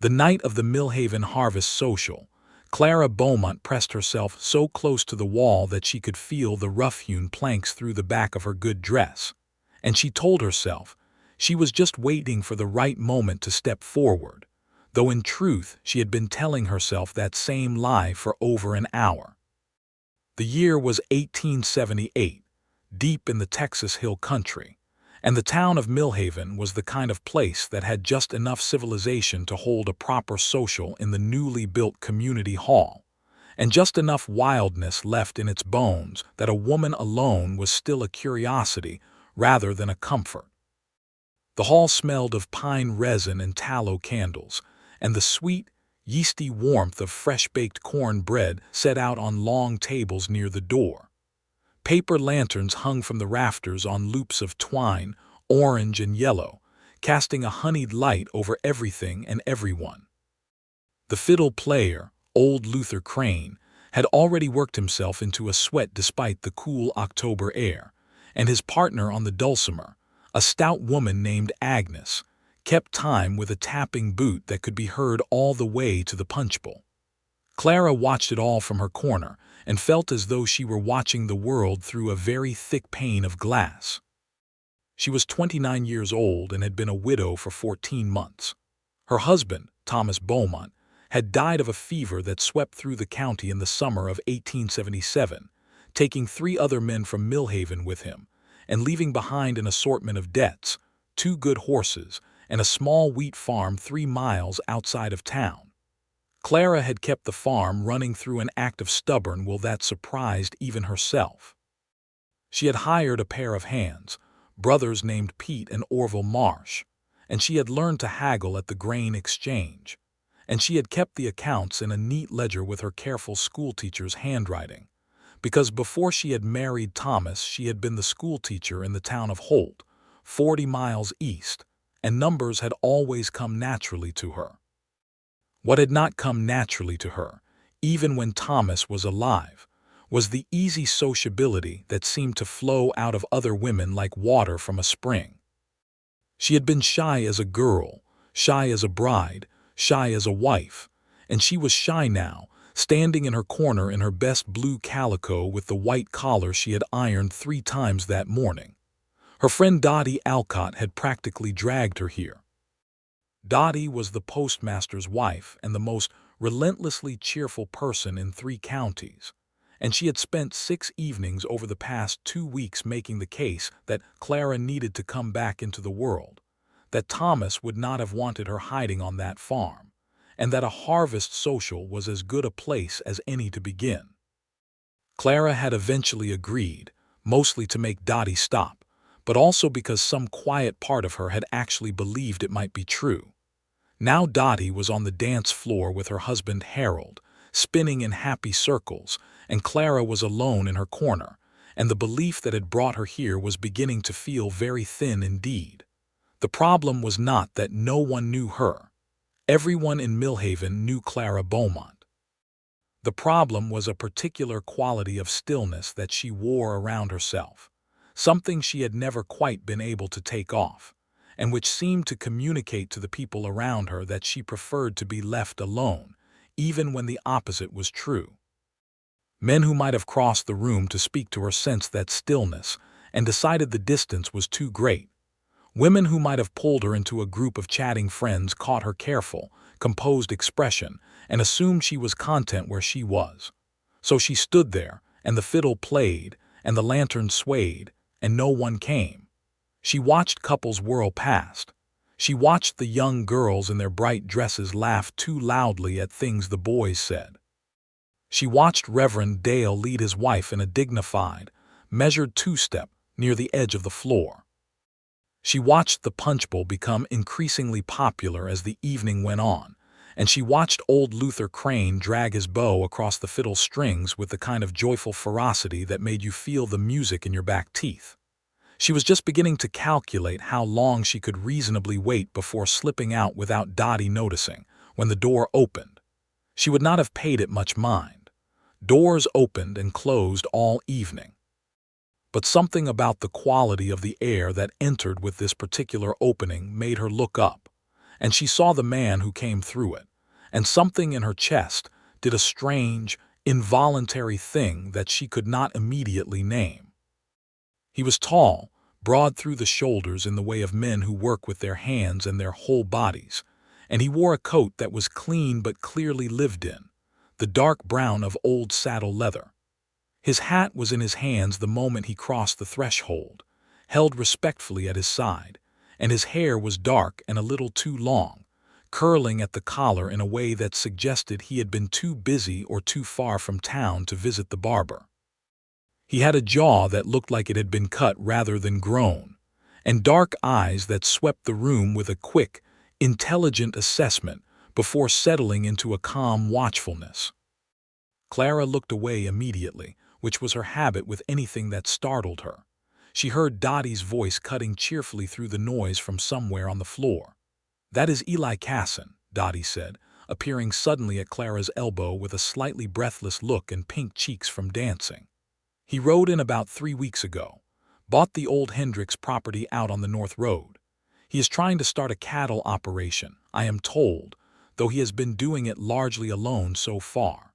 The night of the Millhaven Harvest Social, Clara Beaumont pressed herself so close to the wall that she could feel the rough-hewn planks through the back of her good dress, and she told herself she was just waiting for the right moment to step forward, though in truth she had been telling herself that same lie for over an hour. The year was 1878, deep in the Texas Hill Country, and the town of Millhaven was the kind of place that had just enough civilization to hold a proper social in the newly built community hall, and just enough wildness left in its bones that a woman alone was still a curiosity rather than a comfort. The hall smelled of pine resin and tallow candles, and the sweet, yeasty warmth of fresh-baked corn bread set out on long tables near the door. Paper lanterns hung from the rafters on loops of twine, orange and yellow, casting a honeyed light over everything and everyone. The fiddle player, old Luther Crane, had already worked himself into a sweat despite the cool October air, and his partner on the dulcimer, a stout woman named Agnes, kept time with a tapping boot that could be heard all the way to the punch bowl. Clara watched it all from her corner and felt as though she were watching the world through a very thick pane of glass. She was 29 years old and had been a widow for 14 months. Her husband, Thomas Beaumont, had died of a fever that swept through the county in the summer of 1877, taking 3 other men from Millhaven with him, and leaving behind an assortment of debts, 2 good horses, and a small wheat farm 3 miles outside of town. Clara had kept the farm running through an act of stubborn will that surprised even herself. She had hired a pair of hands, brothers named Pete and Orville Marsh, and she had learned to haggle at the grain exchange, and she had kept the accounts in a neat ledger with her careful schoolteacher's handwriting, because before she had married Thomas she had been the schoolteacher in the town of Holt, 40 miles east, and numbers had always come naturally to her. What had not come naturally to her, even when Thomas was alive, was the easy sociability that seemed to flow out of other women like water from a spring. She had been shy as a girl, shy as a bride, shy as a wife, and she was shy now, standing in her corner in her best blue calico with the white collar she had ironed 3 times that morning. Her friend Dottie Alcott had practically dragged her here. Dottie was the postmaster's wife and the most relentlessly cheerful person in 3 counties, and she had spent 6 evenings over the past 2 weeks making the case that Clara needed to come back into the world, that Thomas would not have wanted her hiding on that farm, and that a harvest social was as good a place as any to begin. Clara had eventually agreed, mostly to make Dottie stop, but also because some quiet part of her had actually believed it might be true. Now Dottie was on the dance floor with her husband Harold, spinning in happy circles, and Clara was alone in her corner, and the belief that had brought her here was beginning to feel very thin indeed. The problem was not that no one knew her. Everyone in Millhaven knew Clara Beaumont. The problem was a particular quality of stillness that she wore around herself, something she had never quite been able to take off, and which seemed to communicate to the people around her that she preferred to be left alone, even when the opposite was true. Men who might have crossed the room to speak to her sensed that stillness and decided the distance was too great. Women who might have pulled her into a group of chatting friends caught her careful, composed expression and assumed she was content where she was. So she stood there, and the fiddle played, and the lantern swayed, and no one came. She watched couples whirl past. She watched the young girls in their bright dresses laugh too loudly at things the boys said. She watched Reverend Dale lead his wife in a dignified, measured 2-step near the edge of the floor. She watched the punch bowl become increasingly popular as the evening went on, and she watched old Luther Crane drag his bow across the fiddle strings with the kind of joyful ferocity that made you feel the music in your back teeth. She was just beginning to calculate how long she could reasonably wait before slipping out without Dottie noticing, when the door opened. She would not have paid it much mind. Doors opened and closed all evening. But something about the quality of the air that entered with this particular opening made her look up, and she saw the man who came through it, and something in her chest did a strange, involuntary thing that she could not immediately name. He was tall, broad through the shoulders in the way of men who work with their hands and their whole bodies, and he wore a coat that was clean but clearly lived in, the dark brown of old saddle leather. His hat was in his hands the moment he crossed the threshold, held respectfully at his side, and his hair was dark and a little too long, curling at the collar in a way that suggested he had been too busy or too far from town to visit the barber. He had a jaw that looked like it had been cut rather than grown, and dark eyes that swept the room with a quick, intelligent assessment before settling into a calm watchfulness. Clara looked away immediately, which was her habit with anything that startled her. She heard Dottie's voice cutting cheerfully through the noise from somewhere on the floor. "That is Eli Cason," Dottie said, appearing suddenly at Clara's elbow with a slightly breathless look and pink cheeks from dancing. "He rode in about 3 weeks ago. Bought the old Hendricks property out on the North Road. He is trying to start a cattle operation, I am told, though he has been doing it largely alone so far.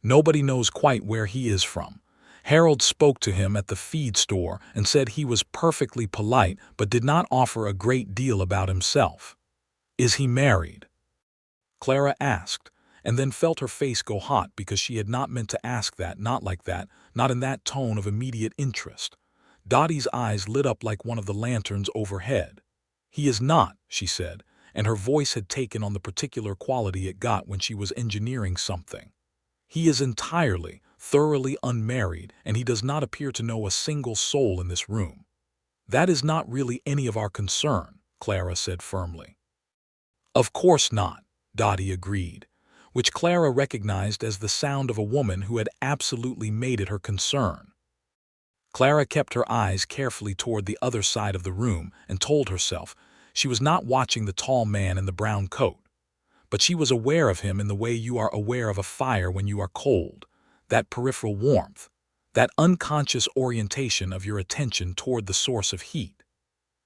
Nobody knows quite where he is from. Harold spoke to him at the feed store and said he was perfectly polite but did not offer a great deal about himself." "Is he married?" Clara asked, and then felt her face go hot because she had not meant to ask that, not like that, not in that tone of immediate interest. Dottie's eyes lit up like one of the lanterns overhead. "He is not," she said, and her voice had taken on the particular quality it got when she was engineering something. "He is entirely, thoroughly unmarried, and he does not appear to know a single soul in this room." "That is not really any of our concern," Clara said firmly. "Of course not," Dottie agreed, which Clara recognized as the sound of a woman who had absolutely made it her concern. Clara kept her eyes carefully toward the other side of the room and told herself she was not watching the tall man in the brown coat. But she was aware of him in the way you are aware of a fire when you are cold, that peripheral warmth, that unconscious orientation of your attention toward the source of heat.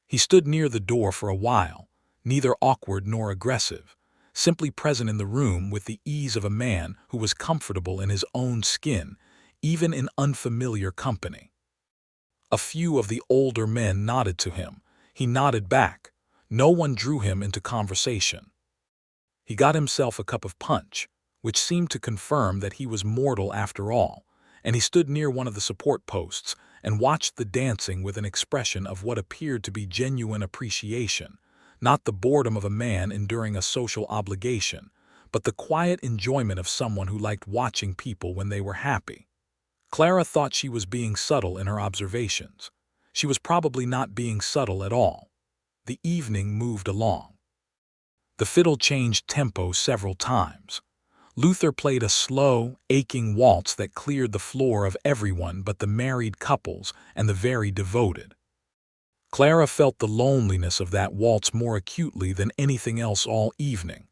He stood near the door for a while, neither awkward nor aggressive, simply present in the room with the ease of a man who was comfortable in his own skin, even in unfamiliar company. A few of the older men nodded to him. He nodded back. No one drew him into conversation. He got himself a cup of punch, which seemed to confirm that he was mortal after all, and he stood near one of the support posts and watched the dancing with an expression of what appeared to be genuine appreciation, not the boredom of a man enduring a social obligation, but the quiet enjoyment of someone who liked watching people when they were happy. Clara thought she was being subtle in her observations. She was probably not being subtle at all. The evening moved along. The fiddle changed tempo several times. Luther played a slow, aching waltz that cleared the floor of everyone but the married couples and the very devoted. Clara felt the loneliness of that waltz more acutely than anything else all evening,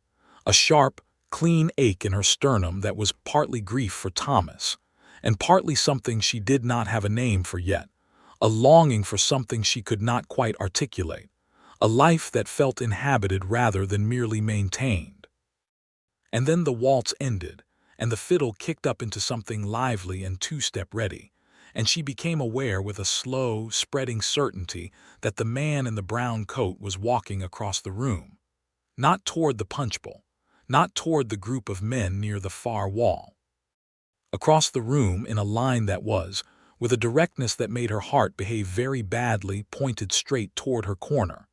a sharp, clean ache in her sternum that was partly grief for Thomas, and partly something she did not have a name for yet, a longing for something she could not quite articulate, a life that felt inhabited rather than merely maintained. And then the waltz ended, and the fiddle kicked up into something lively and two-step ready, and she became aware with a slow, spreading certainty that the man in the brown coat was walking across the room, not toward the punch bowl, not toward the group of men near the far wall. Across the room in a line that was, with a directness that made her heart behave very badly, pointed straight toward her corner.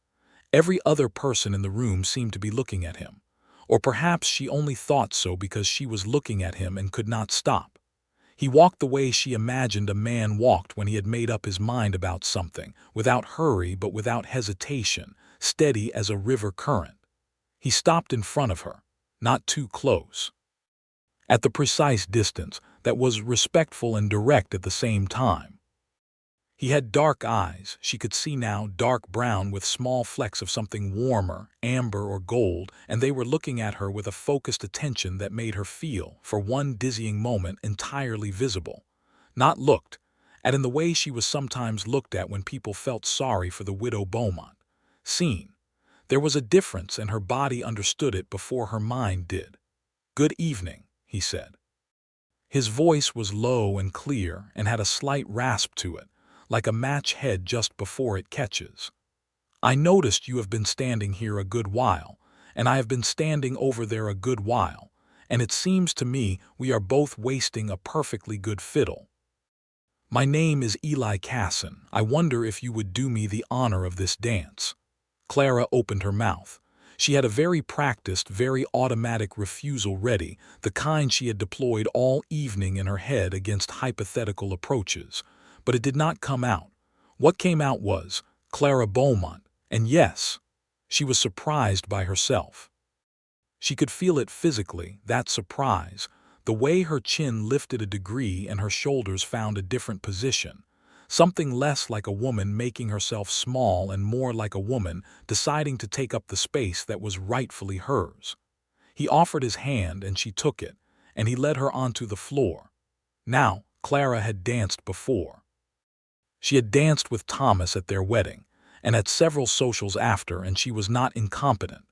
Every other person in the room seemed to be looking at him, or perhaps she only thought so because she was looking at him and could not stop. He walked the way she imagined a man walked when he had made up his mind about something, without hurry but without hesitation, steady as a river current. He stopped in front of her, not too close, at the precise distance that was respectful and direct at the same time. He had dark eyes, she could see now, dark brown with small flecks of something warmer, amber or gold, and they were looking at her with a focused attention that made her feel, for one dizzying moment, entirely visible. Not looked at in the way she was sometimes looked at when people felt sorry for the widow Beaumont. Seen. There was a difference, and her body understood it before her mind did. "Good evening," he said. His voice was low and clear and had a slight rasp to it, like a match head just before it catches. "I noticed you have been standing here a good while, and I have been standing over there a good while, and it seems to me we are both wasting a perfectly good fiddle. My name is Eli Cason. I wonder if you would do me the honor of this dance." Clara opened her mouth. She had a very practiced, very automatic refusal ready, the kind she had deployed all evening in her head against hypothetical approaches. But it did not come out. What came out was Clara Beaumont, and yes, she was surprised by herself. She could feel it physically, that surprise, the way her chin lifted a degree and her shoulders found a different position. Something less like a woman making herself small and more like a woman deciding to take up the space that was rightfully hers. He offered his hand and she took it, and he led her onto the floor. Now, Clara had danced before. She had danced with Thomas at their wedding, and at several socials after, and she was not incompetent.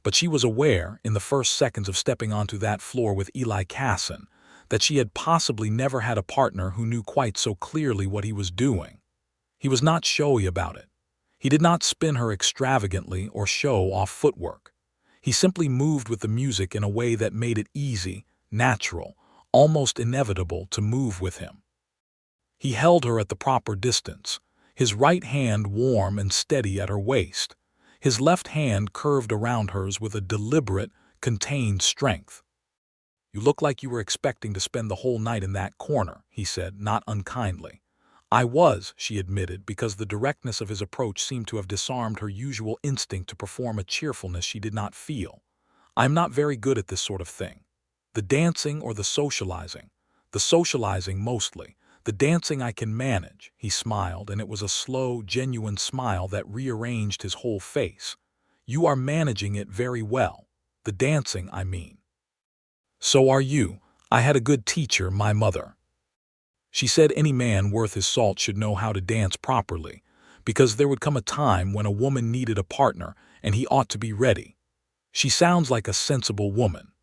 But she was aware, in the first seconds of stepping onto that floor with Eli Cason, that she had possibly never had a partner who knew quite so clearly what he was doing. He was not showy about it. He did not spin her extravagantly or show off footwork. He simply moved with the music in a way that made it easy, natural, almost inevitable to move with him. He held her at the proper distance, his right hand warm and steady at her waist, his left hand curved around hers with a deliberate, contained strength. "You look like you were expecting to spend the whole night in that corner," he said, not unkindly. "I was," she admitted, because the directness of his approach seemed to have disarmed her usual instinct to perform a cheerfulness she did not feel. "I am not very good at this sort of thing. The dancing or the socializing. The socializing mostly. The dancing I can manage," he smiled, and it was a slow, genuine smile that rearranged his whole face. "You are managing it very well. The dancing, I mean." "So are you. I had a good teacher, my mother." She said any man worth his salt should know how to dance properly, because there would come a time when a woman needed a partner and he ought to be ready. "She sounds like a sensible woman."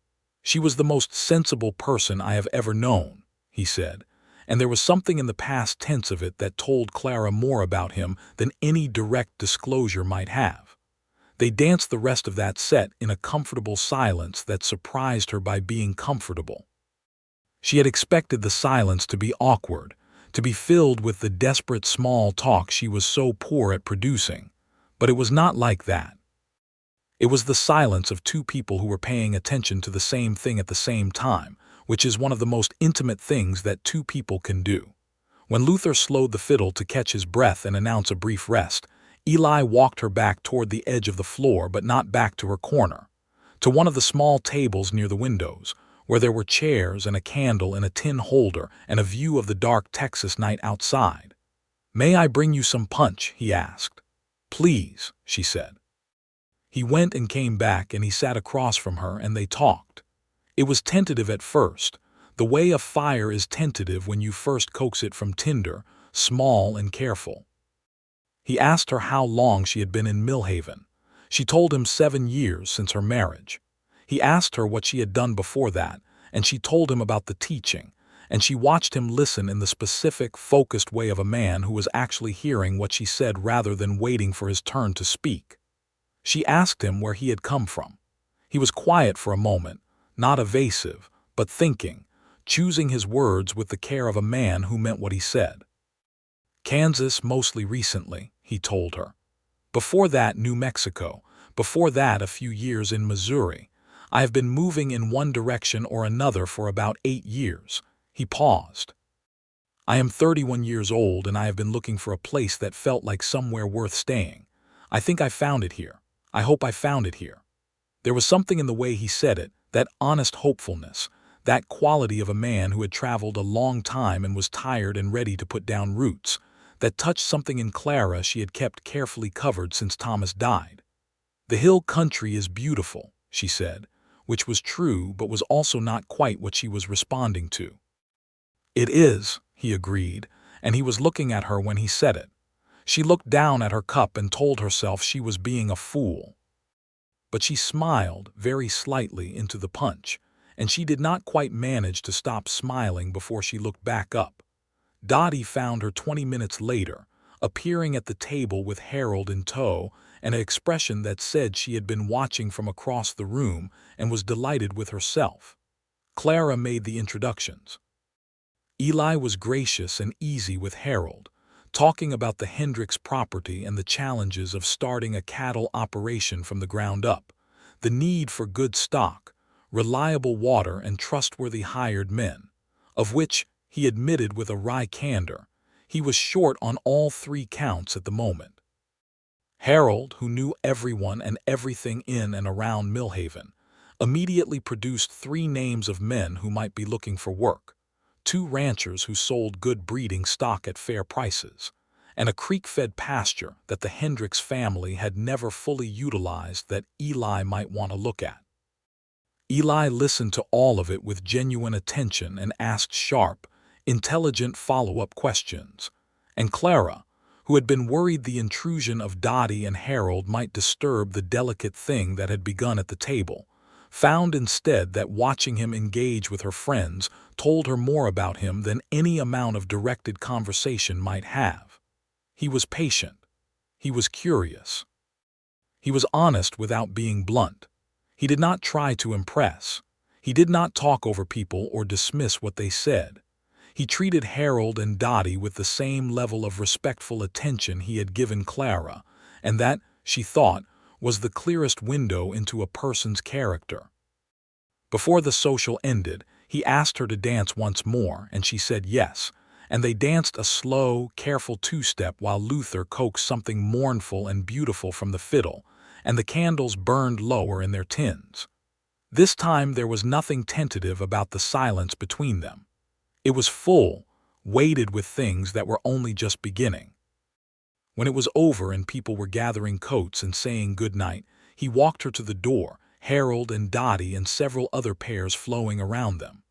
"She was the most sensible person I have ever known," he said, and there was something in the past tense of it that told Clara more about him than any direct disclosure might have. They danced the rest of that set in a comfortable silence that surprised her by being comfortable. She had expected the silence to be awkward, to be filled with the desperate small talk she was so poor at producing, but it was not like that. It was the silence of two people who were paying attention to the same thing at the same time, which is one of the most intimate things that two people can do. When Luther slowed the fiddle to catch his breath and announce a brief rest, Eli walked her back toward the edge of the floor, but not back to her corner, to one of the small tables near the windows, where there were chairs and a candle and a tin holder and a view of the dark Texas night outside. "May I bring you some punch?" he asked. "Please," she said. He went and came back, and he sat across from her, and they talked. It was tentative at first, the way a fire is tentative when you first coax it from tinder, small and careful. He asked her how long she had been in Millhaven. She told him 7 years since her marriage. He asked her what she had done before that, and she told him about the teaching, and she watched him listen in the specific, focused way of a man who was actually hearing what she said rather than waiting for his turn to speak. She asked him where he had come from. He was quiet for a moment, not evasive, but thinking, choosing his words with the care of a man who meant what he said. "Kansas mostly recently," he told her. "Before that, New Mexico. Before that, a few years in Missouri. I have been moving in one direction or another for about 8 years." He paused. "I am 31 years old, and I have been looking for a place that felt like somewhere worth staying. I think I found it here. I hope I found it here." There was something in the way he said it, that honest hopefulness, that quality of a man who had traveled a long time and was tired and ready to put down roots, that touched something in Clara she had kept carefully covered since Thomas died. "The hill country is beautiful," she said, which was true but was also not quite what she was responding to. "It is," he agreed, and he was looking at her when he said it. She looked down at her cup and told herself she was being a fool. But she smiled very slightly into the punch, and she did not quite manage to stop smiling before she looked back up. Dottie found her 20 minutes later, appearing at the table with Harold in tow and an expression that said she had been watching from across the room and was delighted with herself. Clara made the introductions. Eli was gracious and easy with Harold, talking about the Hendricks property and the challenges of starting a cattle operation from the ground up, the need for good stock, reliable water, and trustworthy hired men, of which, he admitted with a wry candor, he was short on all 3 counts at the moment. Harold, who knew everyone and everything in and around Millhaven, immediately produced 3 names of men who might be looking for work, 2 ranchers who sold good breeding stock at fair prices, and a creek-fed pasture that the Hendricks family had never fully utilized that Eli might want to look at. Eli listened to all of it with genuine attention and asked sharp, intelligent follow-up questions, and Clara, who had been worried the intrusion of Dottie and Harold might disturb the delicate thing that had begun at the table, found instead that watching him engage with her friends told her more about him than any amount of directed conversation might have. He was patient. He was curious. He was honest without being blunt. He did not try to impress. He did not talk over people or dismiss what they said. He treated Harold and Dottie with the same level of respectful attention he had given Clara, and that, she thought, was the clearest window into a person's character. Before the social ended, he asked her to dance once more, and she said yes, and they danced a slow, careful 2-step while Luther coaxed something mournful and beautiful from the fiddle, and the candles burned lower in their tins. This time there was nothing tentative about the silence between them. It was full, weighted with things that were only just beginning. When it was over and people were gathering coats and saying good night, he walked her to the door, Harold and Dottie and several other pairs flowing around them.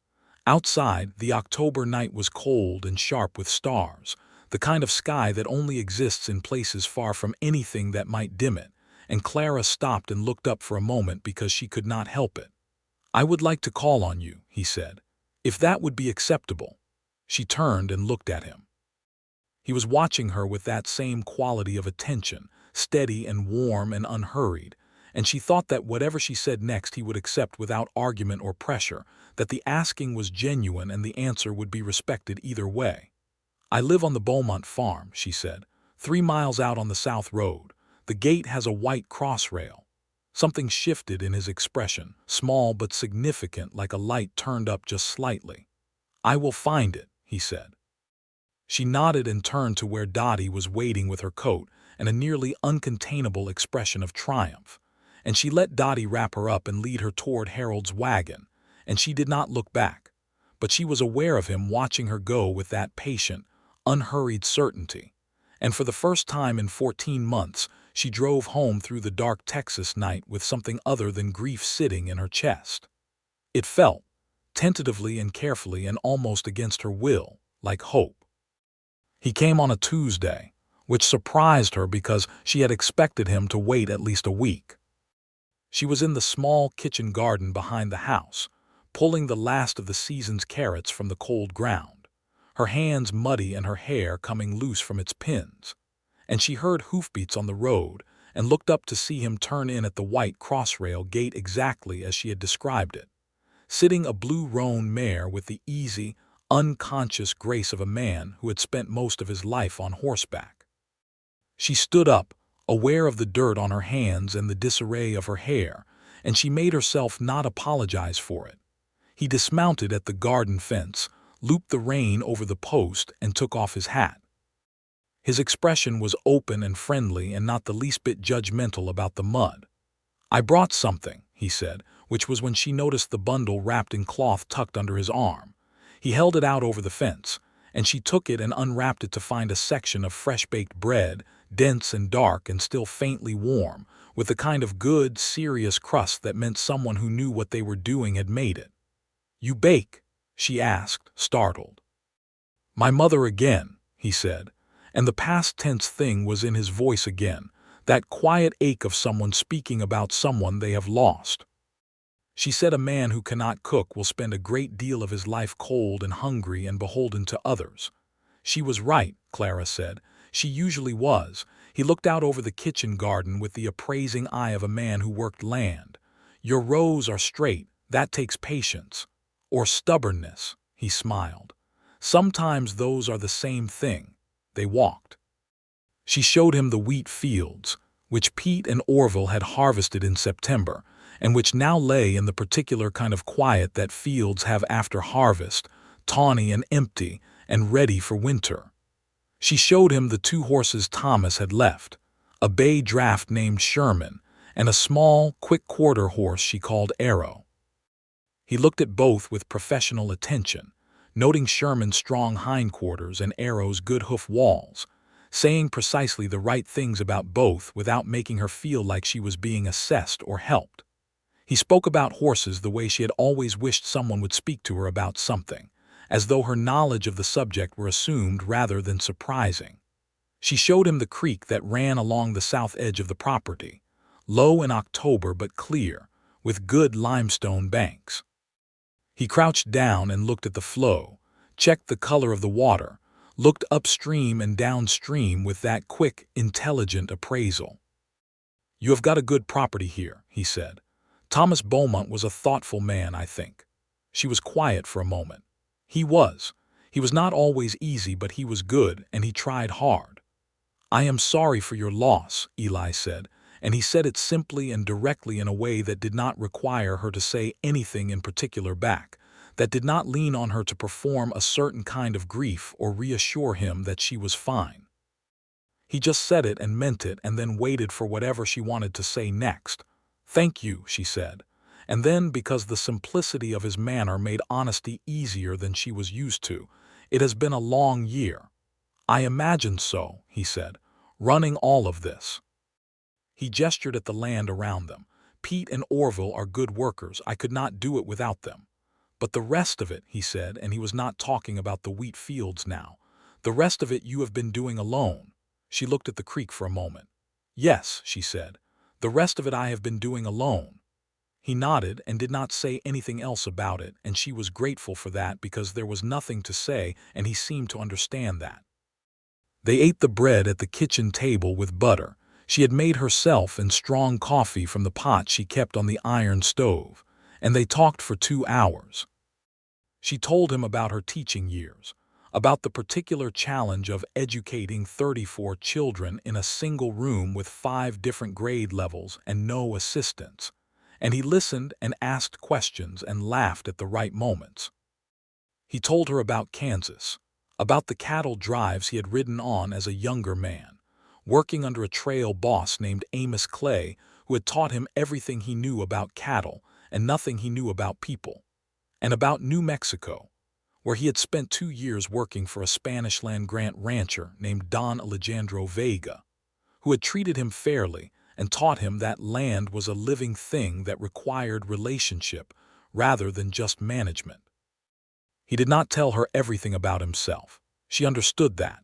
Outside, the October night was cold and sharp with stars, the kind of sky that only exists in places far from anything that might dim it, and Clara stopped and looked up for a moment because she could not help it. "I would like to call on you," he said, "if that would be acceptable." She turned and looked at him. He was watching her with that same quality of attention, steady and warm and unhurried, and she thought that whatever she said next he would accept without argument or pressure, that the asking was genuine and the answer would be respected either way. "I live on the Beaumont farm," she said, 3 miles out on the south road. The gate has a white cross-rail." Something shifted in his expression, small but significant, like a light turned up just slightly. "I will find it," he said. She nodded and turned to where Dottie was waiting with her coat and a nearly uncontainable expression of triumph, and she let Dottie wrap her up and lead her toward Harold's wagon, and she did not look back, but she was aware of him watching her go with that patient, unhurried certainty, and for the first time in 14 months she drove home through the dark Texas night with something other than grief sitting in her chest. It felt, tentatively and carefully and almost against her will, like hope. He came on a Tuesday, which surprised her because she had expected him to wait at least a week. She was in the small kitchen garden behind the house, pulling the last of the season's carrots from the cold ground, her hands muddy and her hair coming loose from its pins, and she heard hoofbeats on the road and looked up to see him turn in at the white crossrail gate exactly as she had described it, sitting a blue roan mare with the easy, unconscious grace of a man who had spent most of his life on horseback. She stood up, aware of the dirt on her hands and the disarray of her hair, and she made herself not apologize for it. He dismounted at the garden fence, looped the rein over the post, and took off his hat. His expression was open and friendly and not the least bit judgmental about the mud. "I brought something," he said, which was when she noticed the bundle wrapped in cloth tucked under his arm. He held it out over the fence, and she took it and unwrapped it to find a section of fresh-baked bread, dense and dark and still faintly warm, with the kind of good, serious crust that meant someone who knew what they were doing had made it. "You bake?" she asked, startled. "My mother again," he said, and the past tense thing was in his voice again, that quiet ache of someone speaking about someone they have lost. She said a man who cannot cook will spend a great deal of his life cold and hungry and beholden to others. She was right, Clara said. She usually was. He looked out over the kitchen garden with the appraising eye of a man who worked land. Your rows are straight. That takes patience. Or stubbornness, he smiled. Sometimes those are the same thing. They walked. She showed him the wheat fields, which Pete and Orville had harvested in September, and which now lay in the particular kind of quiet that fields have after harvest, tawny and empty, and ready for winter. She showed him the 2 horses Thomas had left, a bay draft named Sherman, and a small, quick quarter horse she called Arrow. He looked at both with professional attention, noting Sherman's strong hindquarters and Arrow's good hoof walls, saying precisely the right things about both without making her feel like she was being assessed or helped. He spoke about horses the way she had always wished someone would speak to her about something, as though her knowledge of the subject were assumed rather than surprising. She showed him the creek that ran along the south edge of the property, low in October but clear, with good limestone banks. He crouched down and looked at the flow, checked the color of the water, looked upstream and downstream with that quick, intelligent appraisal. "You have got a good property here," he said. "Thomas Beaumont was a thoughtful man, I think." She was quiet for a moment. He was. He was not always easy, but he was good, and he tried hard. "I am sorry for your loss," Eli said, and he said it simply and directly in a way that did not require her to say anything in particular back, that did not lean on her to perform a certain kind of grief or reassure him that she was fine. He just said it and meant it and then waited for whatever she wanted to say next. "Thank you," she said. And then, because the simplicity of his manner made honesty easier than she was used to, "It has been a long year." "I imagined so," he said, "running all of this." He gestured at the land around them. "Pete and Orville are good workers. I could not do it without them. But the rest of it," he said, and he was not talking about the wheat fields now, "the rest of it you have been doing alone." She looked at the creek for a moment. "Yes," she said, "the rest of it I have been doing alone." He nodded and did not say anything else about it, and she was grateful for that because there was nothing to say, and he seemed to understand that. They ate the bread at the kitchen table with butter she had made herself and strong coffee from the pot she kept on the iron stove, and they talked for 2 hours. She told him about her teaching years, about the particular challenge of educating 34 children in a single room with 5 different grade levels and no assistants, and he listened and asked questions and laughed at the right moments. He told her about Kansas, about the cattle drives he had ridden on as a younger man, working under a trail boss named Amos Clay, who had taught him everything he knew about cattle and nothing he knew about people, and about New Mexico, where he had spent 2 years working for a Spanish land-grant rancher named Don Alejandro Vega, who had treated him fairly and taught him that land was a living thing that required relationship rather than just management. He did not tell her everything about himself. She understood that.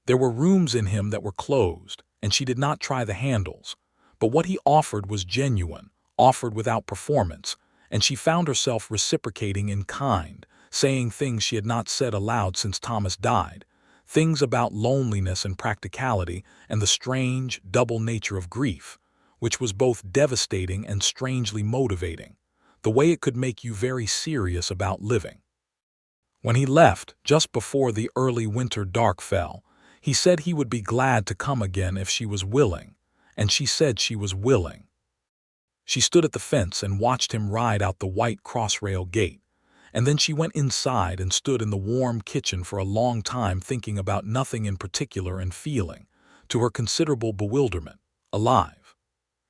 There were rooms in him that were closed, and she did not try the handles, but what he offered was genuine, offered without performance, and she found herself reciprocating in kind, saying things she had not said aloud since Thomas died, things about loneliness and practicality and the strange, double nature of grief, which was both devastating and strangely motivating, the way it could make you very serious about living. When he left, just before the early winter dark fell, he said he would be glad to come again if she was willing, and she said she was willing. She stood at the fence and watched him ride out the white crossrail gate, and then she went inside and stood in the warm kitchen for a long time thinking about nothing in particular and feeling, to her considerable bewilderment, alive.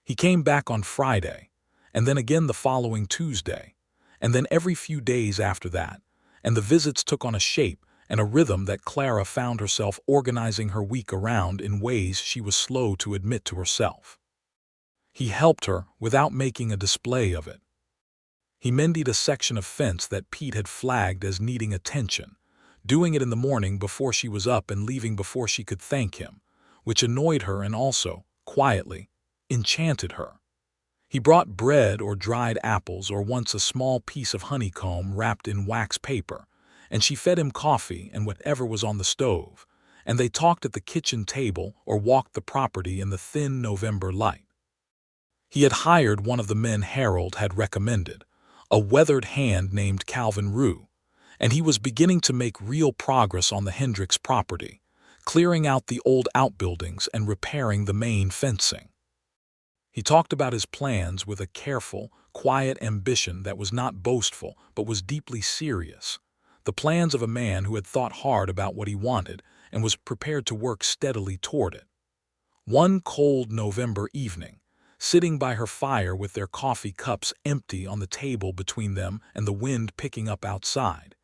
He came back on Friday, and then again the following Tuesday, and then every few days after that, and the visits took on a shape and a rhythm that Clara found herself organizing her week around in ways she was slow to admit to herself. He helped her without making a display of it. He mended a section of fence that Pete had flagged as needing attention, doing it in the morning before she was up and leaving before she could thank him, which annoyed her and also, quietly, enchanted her. He brought bread or dried apples or once a small piece of honeycomb wrapped in wax paper, and she fed him coffee and whatever was on the stove, and they talked at the kitchen table or walked the property in the thin November light. He had hired one of the men Harold had recommended, a weathered hand named Calvin Rue, and he was beginning to make real progress on the Hendricks property, clearing out the old outbuildings and repairing the main fencing. He talked about his plans with a careful, quiet ambition that was not boastful but was deeply serious, the plans of a man who had thought hard about what he wanted and was prepared to work steadily toward it. One cold November evening, sitting by her fire with their coffee cups empty on the table between them and the wind picking up outside,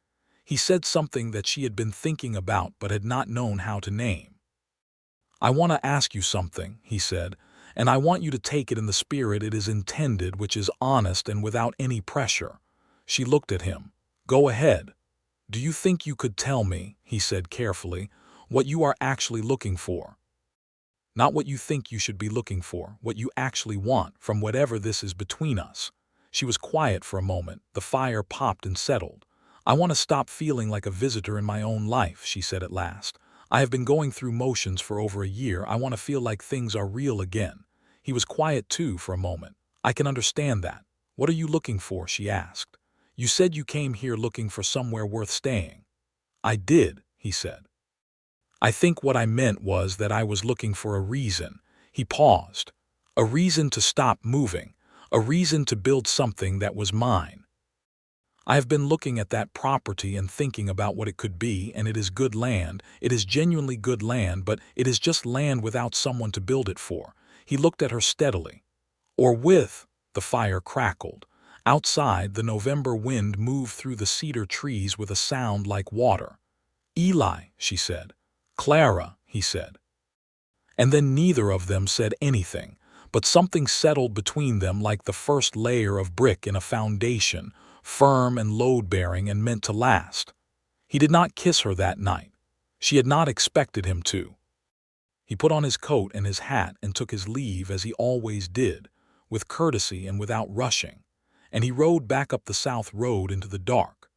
he said something that she had been thinking about but had not known how to name. "I want to ask you something," he said, "and I want you to take it in the spirit it is intended, which is honest and without any pressure." She looked at him. "Go ahead. Do you think you could tell me," he said carefully, "what you are actually looking for? Not what you think you should be looking for, what you actually want from whatever this is between us." She was quiet for a moment. The fire popped and settled. "I want to stop feeling like a visitor in my own life," she said at last. "I have been going through motions for over a year. I want to feel like things are real again." He was quiet too for a moment. "I can understand that. What are you looking for?" she asked. "You said you came here looking for somewhere worth staying." "I did," he said. "I think what I meant was that I was looking for a reason." He paused. "A reason to stop moving. A reason to build something that was mine. I have been looking at that property and thinking about what it could be, and it is good land. It is genuinely good land, but it is just land without someone to build it for." He looked at her steadily. "Or with." The fire crackled. Outside, the November wind moved through the cedar trees with a sound like water. "Eli," she said. "Clara," he said. And then neither of them said anything, but something settled between them like the first layer of brick in a foundation, firm and load-bearing and meant to last. He did not kiss her that night. She had not expected him to. He put on his coat and his hat and took his leave as he always did, with courtesy and without rushing, and he rode back up the south road into the dark.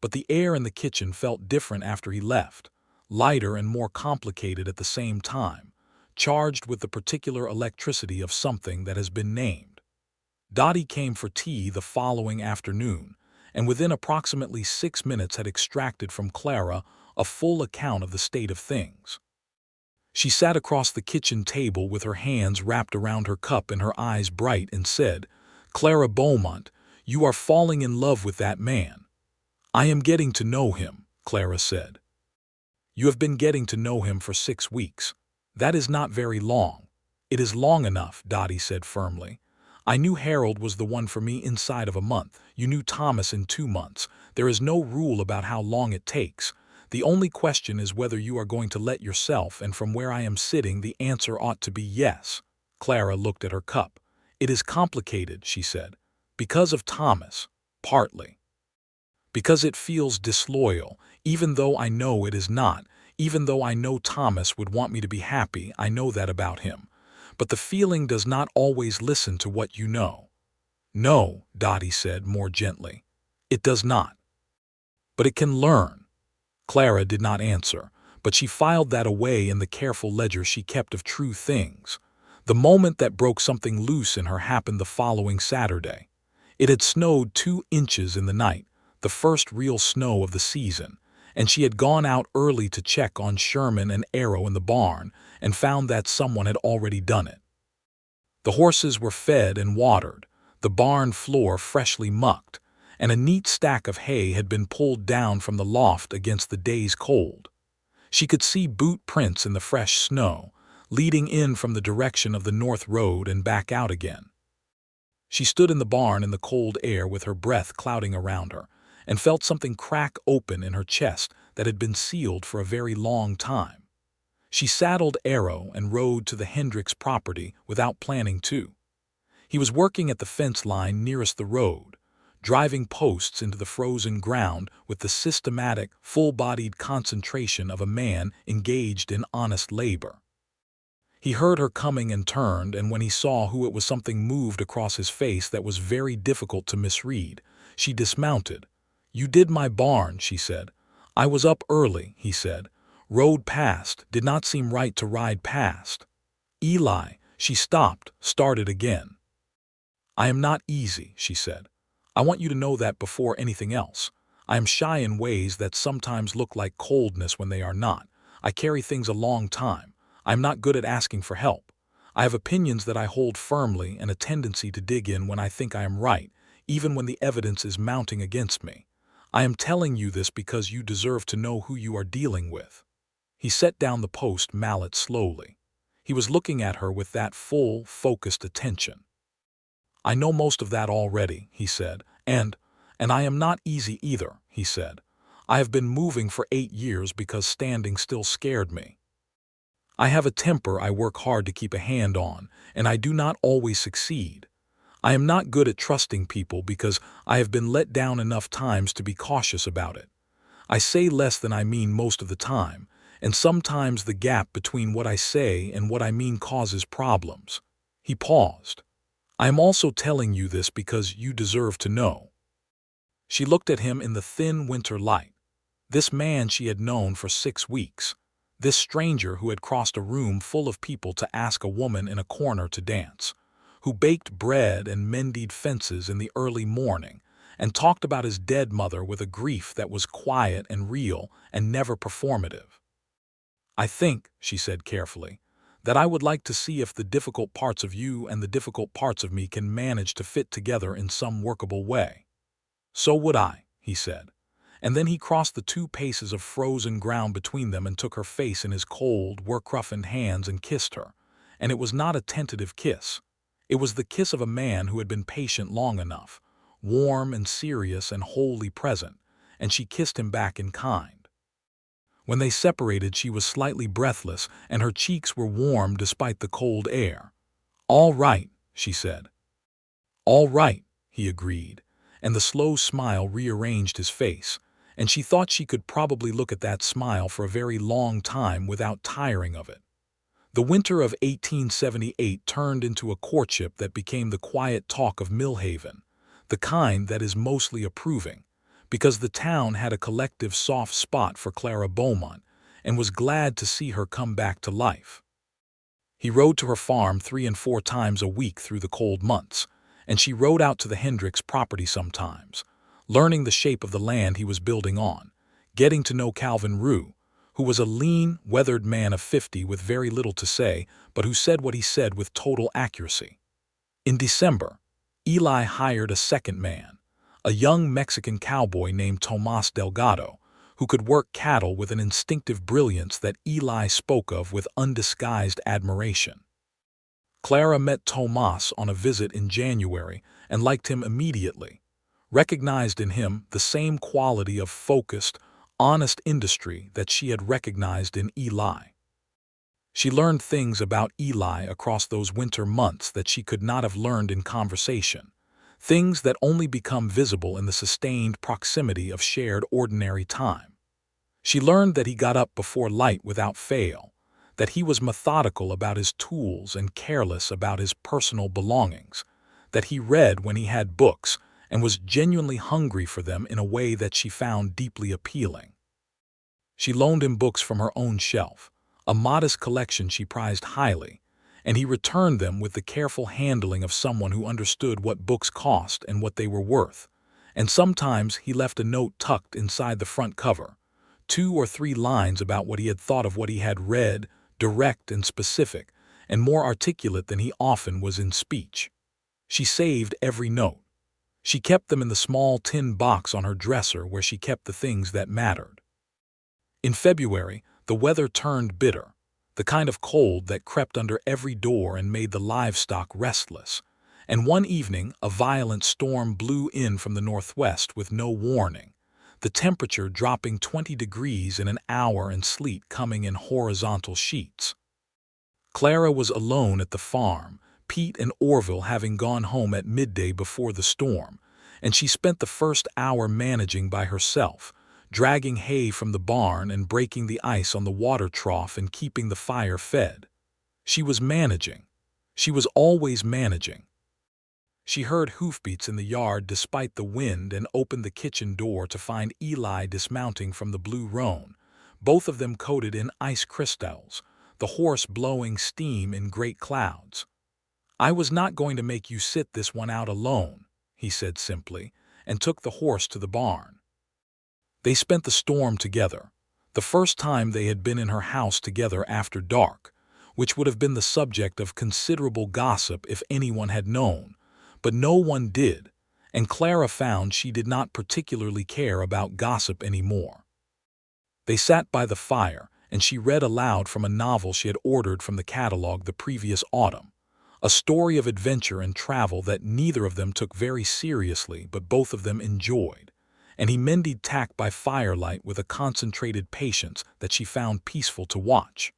But the air in the kitchen felt different after he left, lighter and more complicated at the same time, charged with the particular electricity of something that has been named. Dottie came for tea the following afternoon, and within approximately 6 minutes had extracted from Clara a full account of the state of things. She sat across the kitchen table with her hands wrapped around her cup and her eyes bright and said, "Clara Beaumont, you are falling in love with that man." "I am getting to know him," Clara said. "You have been getting to know him for 6 weeks. That is not very long." "It is long enough," Dottie said firmly. "I knew Harold was the one for me inside of a month. You knew Thomas in 2 months. There is no rule about how long it takes. The only question is whether you are going to let yourself, and from where I am sitting the answer ought to be yes." Clara looked at her cup. "It is complicated," she said. "Because of Thomas, partly. Because it feels disloyal, even though I know it is not, even though I know Thomas would want me to be happy. I know that about him. But the feeling does not always listen to what you know." "No," Dottie said more gently. "It does not. But it can learn." Clara did not answer, but she filed that away in the careful ledger she kept of true things. The moment that broke something loose in her happened the following Saturday. It had snowed 2 inches in the night, the first real snow of the season, and she had gone out early to check on Sherman and Arrow in the barn and found that someone had already done it. The horses were fed and watered, the barn floor freshly mucked, and a neat stack of hay had been pulled down from the loft against the day's cold. She could see boot prints in the fresh snow, leading in from the direction of the north road and back out again. She stood in the barn in the cold air with her breath clouding around her, and felt something crack open in her chest that had been sealed for a very long time. She saddled Arrow and rode to the Hendricks property without planning to. He was working at the fence line nearest the road, driving posts into the frozen ground with the systematic, full-bodied concentration of a man engaged in honest labor. He heard her coming and turned, and when he saw who it was, something moved across his face that was very difficult to misread. She dismounted. "You did my barn," she said. "I was up early," he said. "Rode past, did not seem right to ride past." "Eli," she stopped, started again. "I am not easy," she said. "I want you to know that before anything else. I am shy in ways that sometimes look like coldness when they are not. I carry things a long time. I am not good at asking for help. I have opinions that I hold firmly and a tendency to dig in when I think I am right, even when the evidence is mounting against me. I am telling you this because you deserve to know who you are dealing with." He set down the post mallet slowly. He was looking at her with that full, focused attention. "I know most of that already," he said, and I am not easy either," he said. "I have been moving for 8 years because standing still scared me. I have a temper I work hard to keep a hand on, and I do not always succeed. I am not good at trusting people because I have been let down enough times to be cautious about it. I say less than I mean most of the time, and sometimes the gap between what I say and what I mean causes problems." He paused. "I am also telling you this because you deserve to know." She looked at him in the thin winter light. This man she had known for 6 weeks. This stranger who had crossed a room full of people to ask a woman in a corner to dance, who baked bread and mended fences in the early morning, and talked about his dead mother with a grief that was quiet and real and never performative. "I think," she said carefully, "that I would like to see if the difficult parts of you and the difficult parts of me can manage to fit together in some workable way." "So would I," he said. And then he crossed the 2 paces of frozen ground between them and took her face in his cold, work-roughened hands and kissed her. And it was not a tentative kiss. It was the kiss of a man who had been patient long enough, warm and serious and wholly present, and she kissed him back in kind. When they separated, she was slightly breathless, and her cheeks were warm despite the cold air. "All right," she said. "All right," he agreed, and the slow smile rearranged his face, and she thought she could probably look at that smile for a very long time without tiring of it. The winter of 1878 turned into a courtship that became the quiet talk of Millhaven, the kind that is mostly approving, because the town had a collective soft spot for Clara Beaumont and was glad to see her come back to life. He rode to her farm 3 and 4 times a week through the cold months, and she rode out to the Hendricks property sometimes, learning the shape of the land he was building on, getting to know Calvin Rue, who was a lean, weathered man of 50 with very little to say, but who said what he said with total accuracy. In December, Eli hired a second man, a young Mexican cowboy named Tomas Delgado, who could work cattle with an instinctive brilliance that Eli spoke of with undisguised admiration. Clara met Tomas on a visit in January and liked him immediately, recognized in him the same quality of focused, honest industry that she had recognized in Eli. She learned things about Eli across those winter months that she could not have learned in conversation, things that only become visible in the sustained proximity of shared ordinary time. She learned that he got up before light without fail, that he was methodical about his tools and careless about his personal belongings, that he read when he had books and was genuinely hungry for them in a way that she found deeply appealing. She loaned him books from her own shelf, a modest collection she prized highly, and he returned them with the careful handling of someone who understood what books cost and what they were worth, and sometimes he left a note tucked inside the front cover, 2 or 3 lines about what he had thought of what he had read, direct and specific, and more articulate than he often was in speech. She saved every note. She kept them in the small tin box on her dresser where she kept the things that mattered. In February, the weather turned bitter, the kind of cold that crept under every door and made the livestock restless, and one evening a violent storm blew in from the northwest with no warning, the temperature dropping 20 degrees in an hour and sleet coming in horizontal sheets. Clara was alone at the farm, Pete and Orville having gone home at midday before the storm, and she spent the first hour managing by herself, dragging hay from the barn and breaking the ice on the water trough and keeping the fire fed. She was managing. She was always managing. She heard hoofbeats in the yard despite the wind and opened the kitchen door to find Eli dismounting from the blue roan, both of them coated in ice crystals, the horse blowing steam in great clouds. "I was not going to make you sit this one out alone," he said simply, and took the horse to the barn. They spent the storm together, the first time they had been in her house together after dark, which would have been the subject of considerable gossip if anyone had known, but no one did, and Clara found she did not particularly care about gossip anymore. They sat by the fire, and she read aloud from a novel she had ordered from the catalog the previous autumn, a story of adventure and travel that neither of them took very seriously but both of them enjoyed, and he mended tack by firelight with a concentrated patience that she found peaceful to watch.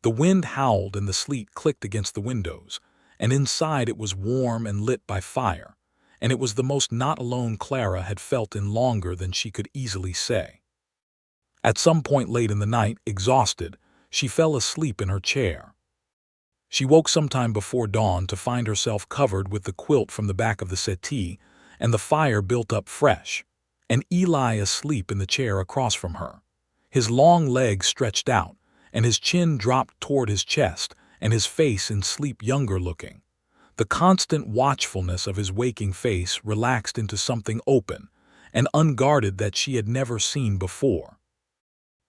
The wind howled and the sleet clicked against the windows, and inside it was warm and lit by fire, and it was the most not alone Clara had felt in longer than she could easily say. At some point late in the night, exhausted, she fell asleep in her chair. She woke sometime before dawn to find herself covered with the quilt from the back of the settee, and the fire built up fresh, and Eli asleep in the chair across from her, his long legs stretched out, and his chin dropped toward his chest, and his face in sleep younger looking. The constant watchfulness of his waking face relaxed into something open and unguarded that she had never seen before.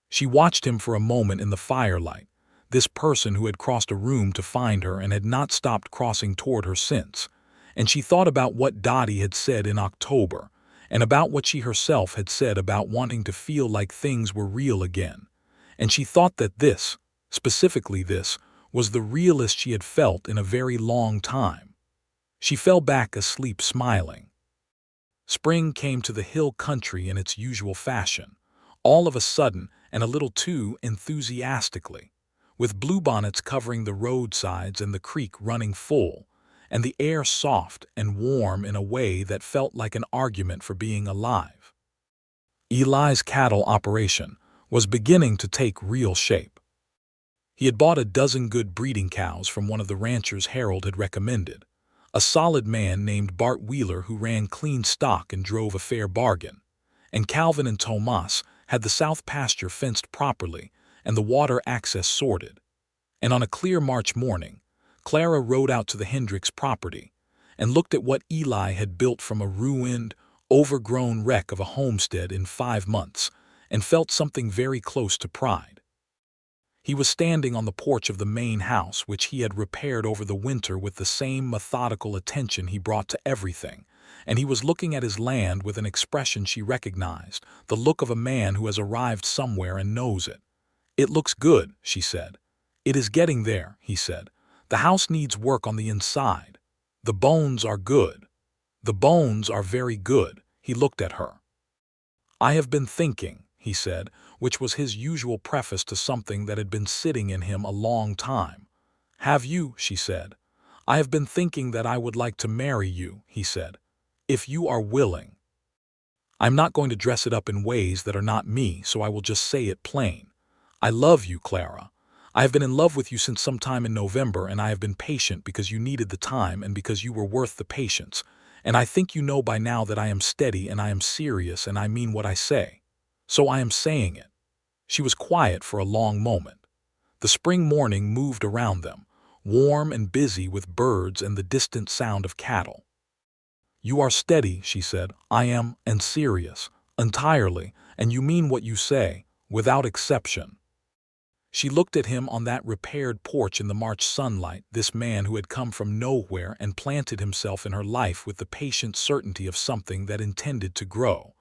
She watched him for a moment in the firelight, this person who had crossed a room to find her and had not stopped crossing toward her since, and she thought about what Dottie had said in October, and about what she herself had said about wanting to feel like things were real again, and she thought that this, specifically this, was the realest she had felt in a very long time. She fell back asleep smiling. Spring came to the hill country in its usual fashion, all of a sudden and a little too enthusiastically, with bluebonnets covering the roadsides and the creek running full, and the air soft and warm in a way that felt like an argument for being alive. Eli's cattle operation was beginning to take real shape. He had bought a dozen good breeding cows from one of the ranchers Harold had recommended, a solid man named Bart Wheeler who ran clean stock and drove a fair bargain, and Calvin and Tomas had the south pasture fenced properly and the water access sorted. And on a clear March morning, Clara rode out to the Hendricks property and looked at what Eli had built from a ruined, overgrown wreck of a homestead in 5 months and felt something very close to pride. He was standing on the porch of the main house, which he had repaired over the winter with the same methodical attention he brought to everything, and he was looking at his land with an expression she recognized, the look of a man who has arrived somewhere and knows it. "It looks good," she said. "It is getting there," he said. "The house needs work on the inside. The bones are good. The bones are very good." He looked at her. "I have been thinking," he said, which was his usual preface to something that had been sitting in him a long time. "Have you?" she said. "I have been thinking that I would like to marry you," he said, "if you are willing. I'm not going to dress it up in ways that are not me, so I will just say it plain. I love you, Clara. I have been in love with you since sometime in November, and I have been patient because you needed the time and because you were worth the patience, and I think you know by now that I am steady and I am serious and I mean what I say. So I am saying it." She was quiet for a long moment. The spring morning moved around them, warm and busy with birds and the distant sound of cattle. "You are steady," she said. "I am, and serious, entirely, and you mean what you say, without exception." She looked at him on that repaired porch in the March sunlight, this man who had come from nowhere and planted himself in her life with the patient certainty of something that intended to grow.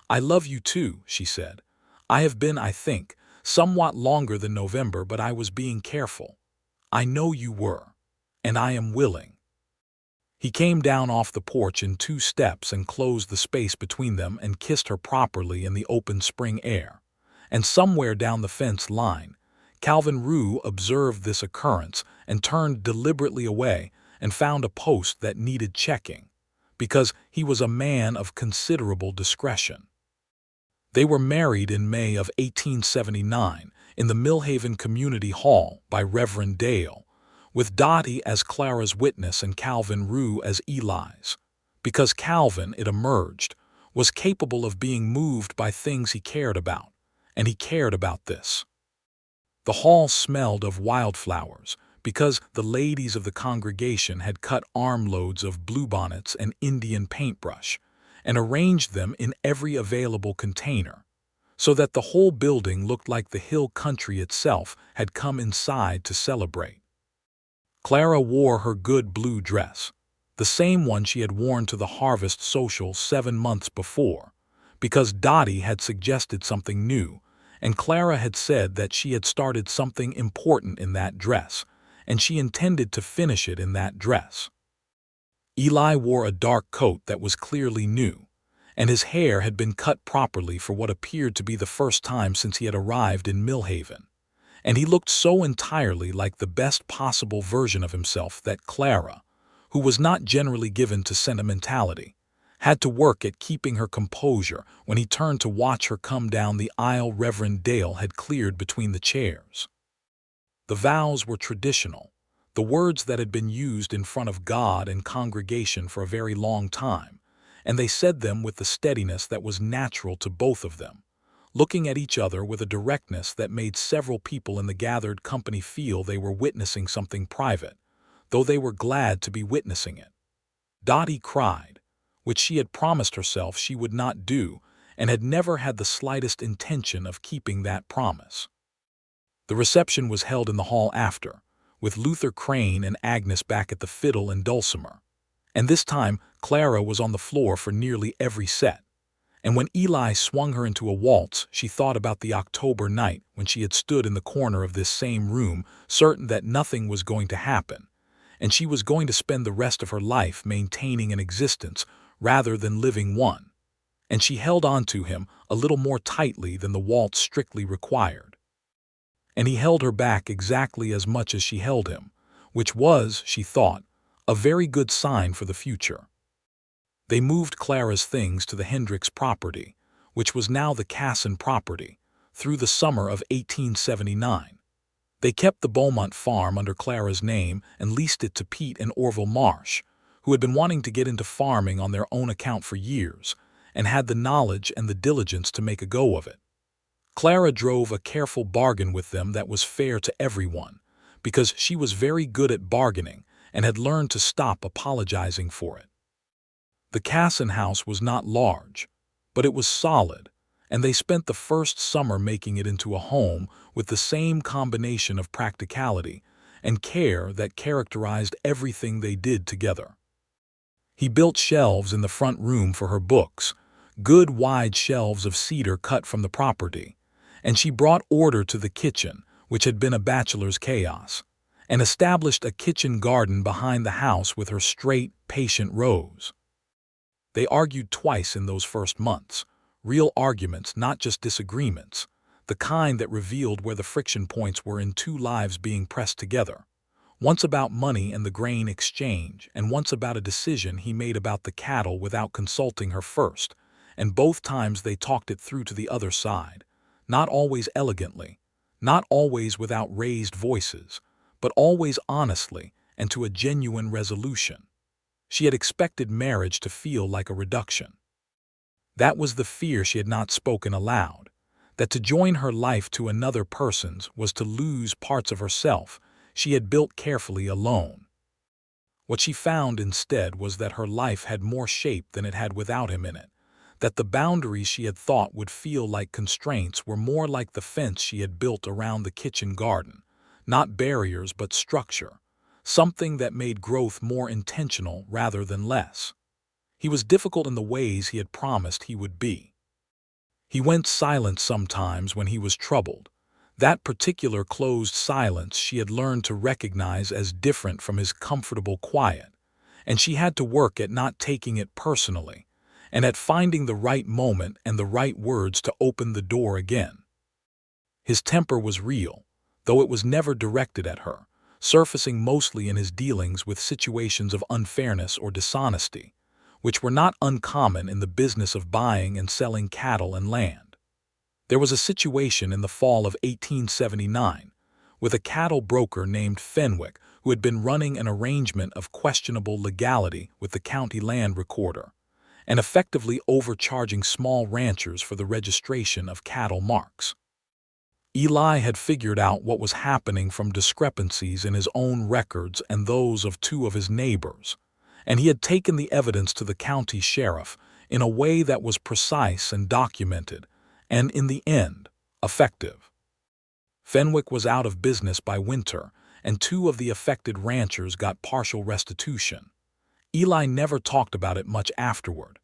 "I love you too," she said. "I have been, I think, somewhat longer than November, but I was being careful. I know you were, and I am willing." He came down off the porch in 2 steps and closed the space between them and kissed her properly in the open spring air. And somewhere down the fence line, Calvin Rue observed this occurrence and turned deliberately away and found a post that needed checking, because he was a man of considerable discretion. They were married in May of 1879 in the Millhaven Community Hall by Reverend Dale, with Dottie as Clara's witness and Calvin Rue as Eli's. Because Calvin, it emerged, was capable of being moved by things he cared about, and he cared about this. The hall smelled of wildflowers, because the ladies of the congregation had cut armloads of bluebonnets and Indian paintbrush, and arranged them in every available container, so that the whole building looked like the hill country itself had come inside to celebrate. Clara wore her good blue dress, the same one she had worn to the harvest social 7 months before, because Dottie had suggested something new, and Clara had said that she had started something important in that dress, and she intended to finish it in that dress. Eli wore a dark coat that was clearly new, and his hair had been cut properly for what appeared to be the first time since he had arrived in Millhaven, and he looked so entirely like the best possible version of himself that Clara, who was not generally given to sentimentality, had to work at keeping her composure when he turned to watch her come down the aisle Reverend Dale had cleared between the chairs. The vows were traditional, the words that had been used in front of God and congregation for a very long time, and they said them with the steadiness that was natural to both of them, looking at each other with a directness that made several people in the gathered company feel they were witnessing something private, though they were glad to be witnessing it. Dottie cried, which she had promised herself she would not do, and had never had the slightest intention of keeping that promise. The reception was held in the hall after, with Luther Crane and Agnes back at the fiddle and dulcimer, and this time Clara was on the floor for nearly every set. And when Eli swung her into a waltz, she thought about the October night when she had stood in the corner of this same room, certain that nothing was going to happen, and she was going to spend the rest of her life maintaining an existence rather than living one. And she held on to him a little more tightly than the waltz strictly required. And he held her back exactly as much as she held him, which was, she thought, a very good sign for the future. They moved Clara's things to the Hendricks property, which was now the Cason property, through the summer of 1879. They kept the Beaumont farm under Clara's name and leased it to Pete and Orville Marsh, who had been wanting to get into farming on their own account for years, and had the knowledge and the diligence to make a go of it. Clara drove a careful bargain with them that was fair to everyone, because she was very good at bargaining and had learned to stop apologizing for it. The Cason house was not large, but it was solid, and they spent the first summer making it into a home with the same combination of practicality and care that characterized everything they did together. He built shelves in the front room for her books, good wide shelves of cedar cut from the property, and she brought order to the kitchen, which had been a bachelor's chaos, and established a kitchen garden behind the house with her straight, patient rows. They argued twice in those first months, real arguments, not just disagreements, the kind that revealed where the friction points were in two lives being pressed together. Once about money and the grain exchange, and once about a decision he made about the cattle without consulting her first, and both times they talked it through to the other side, not always elegantly, not always without raised voices, but always honestly and to a genuine resolution. She had expected marriage to feel like a reduction. That was the fear she had not spoken aloud, that to join her life to another person's was to lose parts of herself she had built carefully alone. What she found instead was that her life had more shape than it had without him in it, that the boundaries she had thought would feel like constraints were more like the fence she had built around the kitchen garden, not barriers but structure, something that made growth more intentional rather than less. He was difficult in the ways he had promised he would be. He went silent sometimes when he was troubled. That particular closed silence she had learned to recognize as different from his comfortable quiet, and she had to work at not taking it personally, and at finding the right moment and the right words to open the door again. His temper was real, though it was never directed at her, surfacing mostly in his dealings with situations of unfairness or dishonesty, which were not uncommon in the business of buying and selling cattle and land. There was a situation in the fall of 1879 with a cattle broker named Fenwick who had been running an arrangement of questionable legality with the county land recorder, and effectively overcharging small ranchers for the registration of cattle marks. Eli had figured out what was happening from discrepancies in his own records and those of two of his neighbors, and he had taken the evidence to the county sheriff in a way that was precise and documented, and in the end, effective. Fenwick was out of business by winter, and two of the affected ranchers got partial restitution. Eli never talked about it much afterward.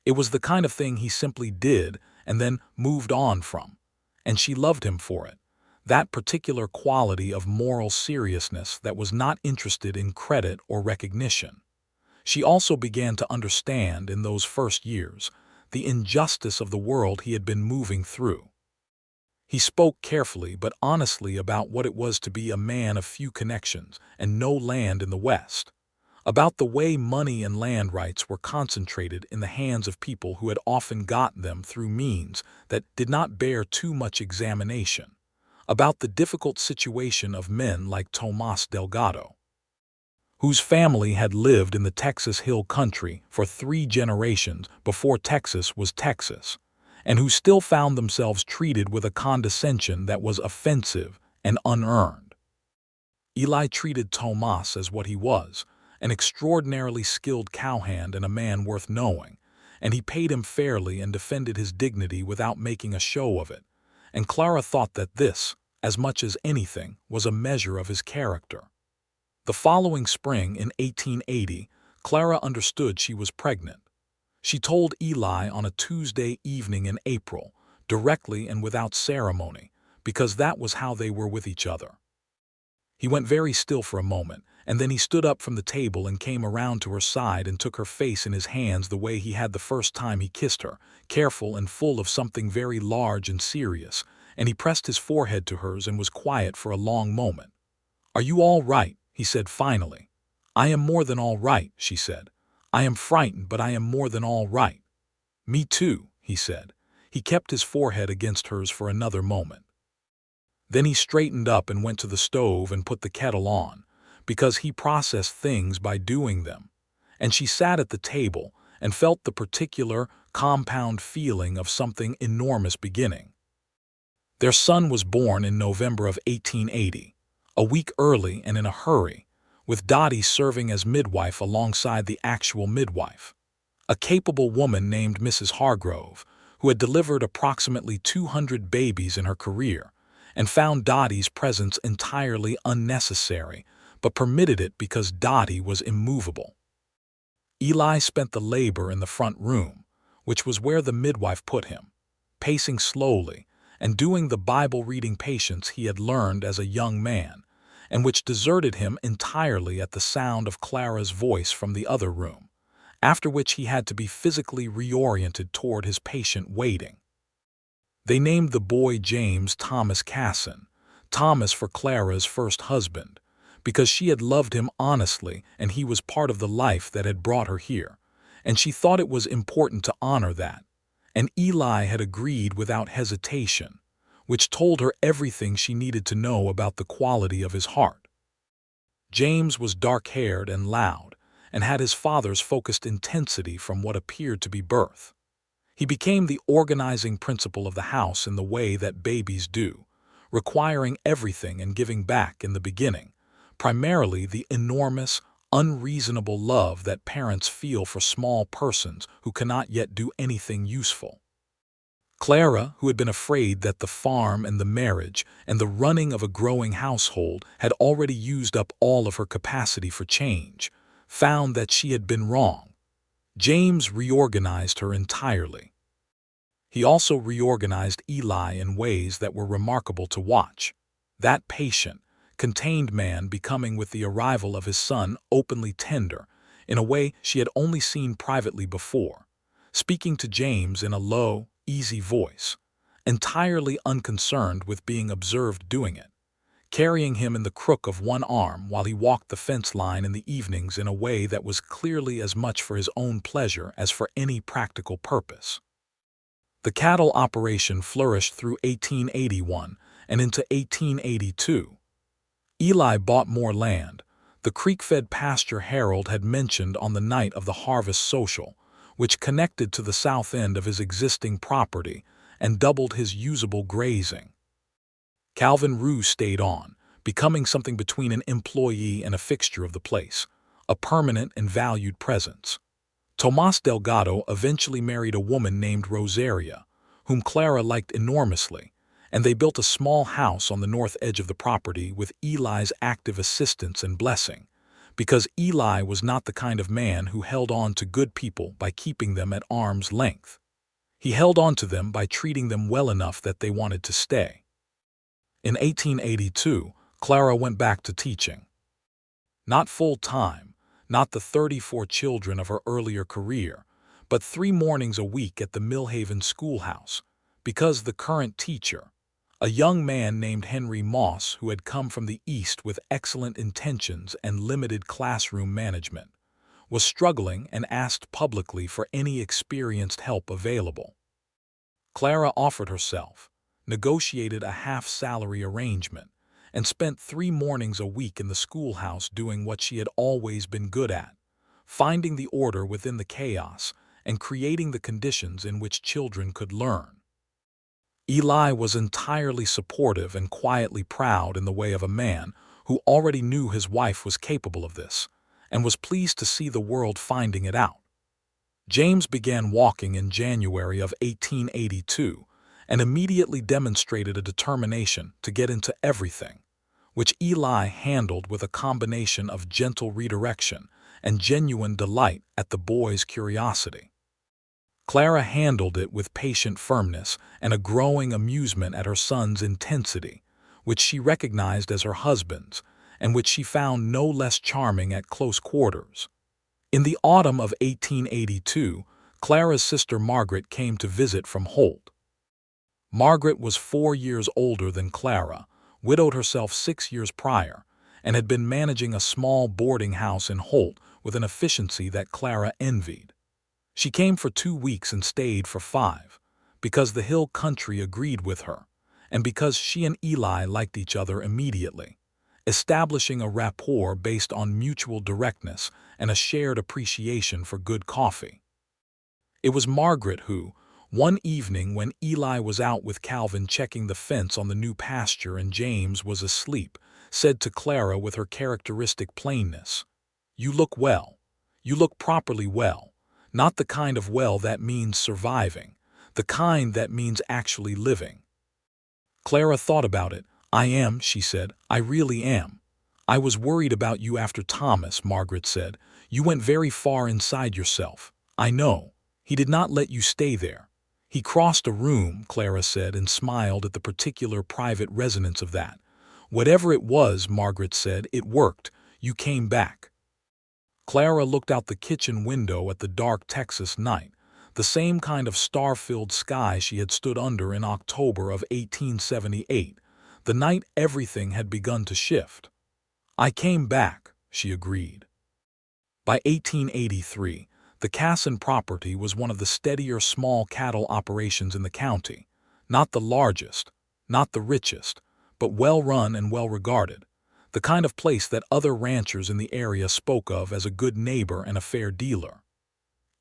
It was the kind of thing he simply did and then moved on from, and she loved him for it, that particular quality of moral seriousness that was not interested in credit or recognition. She also began to understand, in those first years, the injustice of the world he had been moving through. He spoke carefully but honestly about what it was to be a man of few connections and no land in the West, about the way money and land rights were concentrated in the hands of people who had often gotten them through means that did not bear too much examination, about the difficult situation of men like Tomas Delgado, whose family had lived in the Texas Hill Country for 3 generations before Texas was Texas, and who still found themselves treated with a condescension that was offensive and unearned. Eli treated Tomas as what he was, an extraordinarily skilled cowhand and a man worth knowing, and he paid him fairly and defended his dignity without making a show of it, and Clara thought that this, as much as anything, was a measure of his character. The following spring, in 1880, Clara understood she was pregnant. She told Eli on a Tuesday evening in April, directly and without ceremony, because that was how they were with each other. He went very still for a moment, and then he stood up from the table and came around to her side and took her face in his hands the way he had the first time he kissed her, careful and full of something very large and serious, and he pressed his forehead to hers and was quiet for a long moment. "Are you all right?" he said finally. "I am more than all right," she said. "I am frightened, but I am more than all right." "Me too," he said. He kept his forehead against hers for another moment. Then he straightened up and went to the stove and put the kettle on, because he processed things by doing them, and she sat at the table and felt the particular, compound feeling of something enormous beginning. Their son was born in November of 1880, a week early and in a hurry, with Dottie serving as midwife alongside the actual midwife, a capable woman named Mrs. Hargrove, who had delivered approximately 200 babies in her career, and found Dottie's presence entirely unnecessary, but permitted it because Dottie was immovable. Eli spent the labor in the front room, which was where the midwife put him, pacing slowly and doing the Bible-reading patience he had learned as a young man, and which deserted him entirely at the sound of Clara's voice from the other room, after which he had to be physically reoriented toward his patient waiting. They named the boy James Thomas Cason, Thomas for Clara's first husband, because she had loved him honestly and he was part of the life that had brought her here, and she thought it was important to honor that, and Eli had agreed without hesitation, which told her everything she needed to know about the quality of his heart. James was dark-haired and loud, and had his father's focused intensity from what appeared to be birth. He became the organizing principle of the house in the way that babies do, requiring everything and giving back in the beginning, primarily the enormous, unreasonable love that parents feel for small persons who cannot yet do anything useful. Clara, who had been afraid that the farm and the marriage and the running of a growing household had already used up all of her capacity for change, found that she had been wrong. James reorganized her entirely. He also reorganized Eli in ways that were remarkable to watch. That patient, contained man becoming with the arrival of his son openly tender, in a way she had only seen privately before, speaking to James in a low, easy voice, entirely unconcerned with being observed doing it, carrying him in the crook of one arm while he walked the fence line in the evenings in a way that was clearly as much for his own pleasure as for any practical purpose. The cattle operation flourished through 1881 and into 1882. Eli bought more land, the creek-fed pasture Harold had mentioned on the night of the harvest social, which connected to the south end of his existing property and doubled his usable grazing. Calvin Rue stayed on, becoming something between an employee and a fixture of the place, a permanent and valued presence. Tomas Delgado eventually married a woman named Rosaria, whom Clara liked enormously, and they built a small house on the north edge of the property with Eli's active assistance and blessing, because Eli was not the kind of man who held on to good people by keeping them at arm's length. He held on to them by treating them well enough that they wanted to stay. In 1882, Clara went back to teaching. Not full-time, not the 34 children of her earlier career, but 3 mornings a week at the Millhaven schoolhouse, because the current teacher, a young man named Henry Moss who had come from the East with excellent intentions and limited classroom management, was struggling and asked publicly for any experienced help available. Clara offered herself, negotiated a half-salary arrangement, and spent 3 mornings a week in the schoolhouse doing what she had always been good at, finding the order within the chaos and creating the conditions in which children could learn. Eli was entirely supportive and quietly proud in the way of a man who already knew his wife was capable of this, and was pleased to see the world finding it out. James began walking in January of 1882 and immediately demonstrated a determination to get into everything, which Eli handled with a combination of gentle redirection and genuine delight at the boy's curiosity. Clara handled it with patient firmness and a growing amusement at her son's intensity, which she recognized as her husband's, and which she found no less charming at close quarters. In the autumn of 1882, Clara's sister Margaret came to visit from Holt. Margaret was 4 years older than Clara, widowed herself 6 years prior, and had been managing a small boarding house in Holt with an efficiency that Clara envied. She came for 2 weeks and stayed for 5, because the hill country agreed with her, and because she and Eli liked each other immediately, establishing a rapport based on mutual directness and a shared appreciation for good coffee. It was Margaret who, one evening when Eli was out with Calvin checking the fence on the new pasture and James was asleep, said to Clara with her characteristic plainness, "You look well. You look properly well. Not the kind of well that means surviving, the kind that means actually living." Clara thought about it. "I am," she said. "I really am." "I was worried about you after Thomas," Margaret said. "You went very far inside yourself. I know. He did not let you stay there. He crossed a room," Clara said, and smiled at the particular private resonance of that. "Whatever it was," Margaret said, "it worked. You came back." Clara looked out the kitchen window at the dark Texas night, the same kind of star-filled sky she had stood under in October of 1878, the night everything had begun to shift. "I came back," she agreed. By 1883, the Cason property was one of the steadier small cattle operations in the county, not the largest, not the richest, but well-run and well-regarded, the kind of place that other ranchers in the area spoke of as a good neighbor and a fair dealer.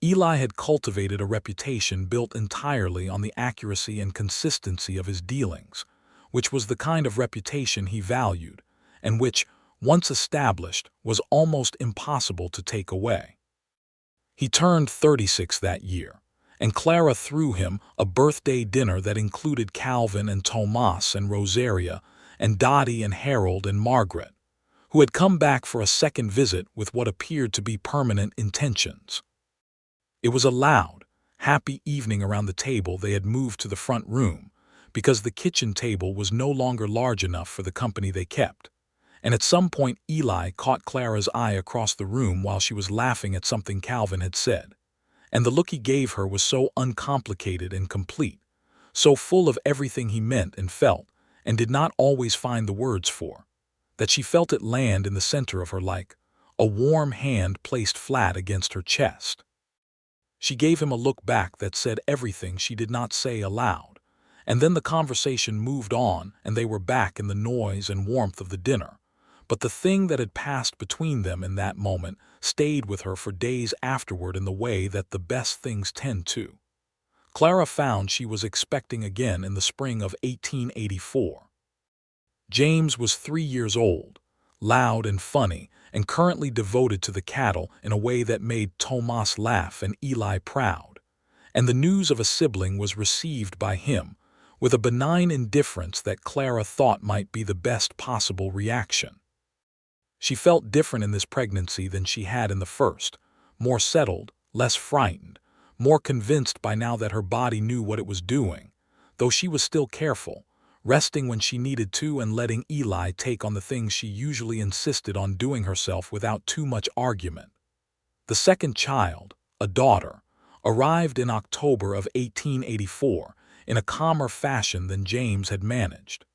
Eli had cultivated a reputation built entirely on the accuracy and consistency of his dealings, which was the kind of reputation he valued, and which, once established, was almost impossible to take away. He turned 36 that year, and Clara threw him a birthday dinner that included Calvin and Tomas and Rosaria and Dottie and Harold and Margaret, who had come back for a second visit with what appeared to be permanent intentions. It was a loud, happy evening around the table. They had moved to the front room, because the kitchen table was no longer large enough for the company they kept, and at some point Eli caught Clara's eye across the room while she was laughing at something Calvin had said, and the look he gave her was so uncomplicated and complete, so full of everything he meant and felt, and did not always find the words for, that she felt it land in the center of her like a warm hand placed flat against her chest. She gave him a look back that said everything she did not say aloud, and then the conversation moved on and they were back in the noise and warmth of the dinner, but the thing that had passed between them in that moment stayed with her for days afterward in the way that the best things tend to. Clara found she was expecting again in the spring of 1884. James was 3 years old, loud and funny, and currently devoted to the cattle in a way that made Tomas laugh and Eli proud. And the news of a sibling was received by him with a benign indifference that Clara thought might be the best possible reaction. She felt different in this pregnancy than she had in the first, more settled, less frightened, more convinced by now that her body knew what it was doing, though she was still careful, resting when she needed to and letting Eli take on the things she usually insisted on doing herself without too much argument. The second child, a daughter, arrived in October of 1884 in a calmer fashion than James had managed.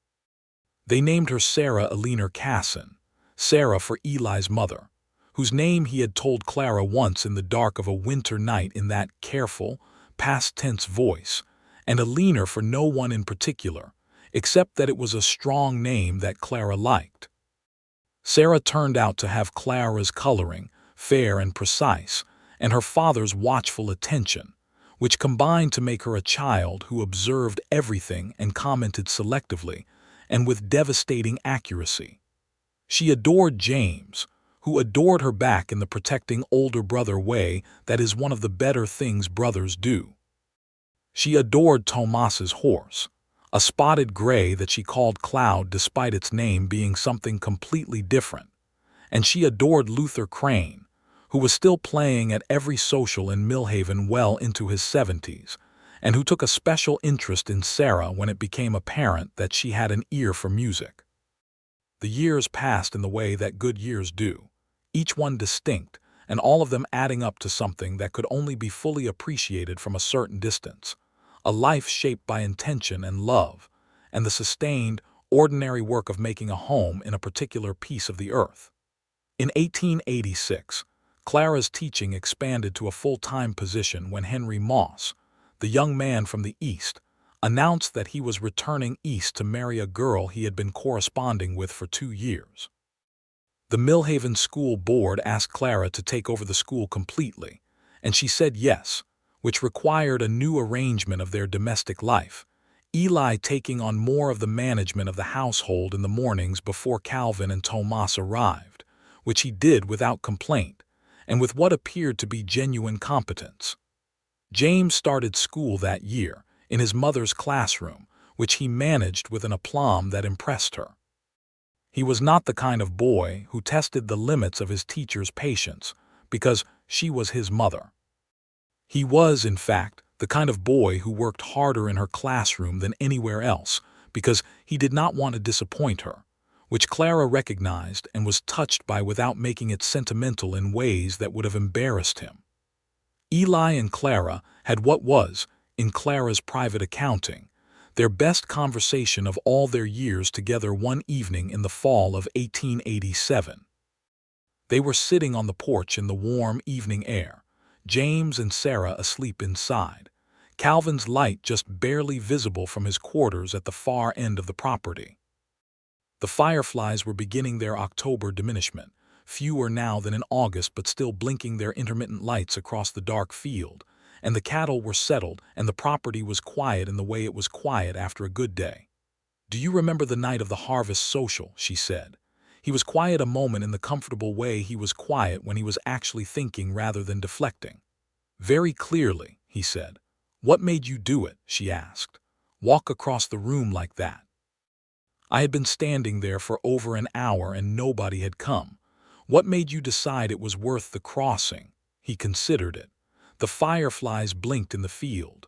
They named her Sarah Eli Cason, Sarah for Eli's mother, whose name he had told Clara once in the dark of a winter night in that careful, past-tense voice, and Eli for no one in particular, except that it was a strong name that Clara liked. Sarah turned out to have Clara's coloring, fair and precise, and her father's watchful attention, which combined to make her a child who observed everything and commented selectively and with devastating accuracy. She adored James, who adored her back in the protecting older brother way that is one of the better things brothers do. She adored Tomas's horse, a spotted gray that she called Cloud despite its name being something completely different, and she adored Luther Crane, who was still playing at every social in Millhaven well into his 70s, and who took a special interest in Sarah when it became apparent that she had an ear for music. The years passed in the way that good years do, each one distinct, and all of them adding up to something that could only be fully appreciated from a certain distance, a life shaped by intention and love, and the sustained, ordinary work of making a home in a particular piece of the earth. In 1886, Clara's teaching expanded to a full-time position when Henry Moss, the young man from the East, announced that he was returning east to marry a girl he had been corresponding with for 2 years. The Millhaven School Board asked Clara to take over the school completely, and she said yes, which required a new arrangement of their domestic life, Eli taking on more of the management of the household in the mornings before Calvin and Tomas arrived, which he did without complaint, and with what appeared to be genuine competence. James started school that year, in his mother's classroom, which he managed with an aplomb that impressed her. He was not the kind of boy who tested the limits of his teacher's patience, because she was his mother. He was, in fact, the kind of boy who worked harder in her classroom than anywhere else, because he did not want to disappoint her, which Clara recognized and was touched by without making it sentimental in ways that would have embarrassed him. Eli and Clara had what was, in Clara's private accounting, their best conversation of all their years together one evening in the fall of 1887. They were sitting on the porch in the warm evening air, James and Sarah asleep inside, Calvin's light just barely visible from his quarters at the far end of the property. The fireflies were beginning their October diminishment, fewer now than in August but still blinking their intermittent lights across the dark field, and the cattle were settled and the property was quiet in the way it was quiet after a good day. "Do you remember the night of the harvest social?" she said. He was quiet a moment in the comfortable way he was quiet when he was actually thinking rather than deflecting. "Very clearly," he said. "What made you do it?" she asked. "Walk across the room like that?" "I had been standing there for over an hour and nobody had come. What made you decide it was worth the crossing?" He considered it. The fireflies blinked in the field.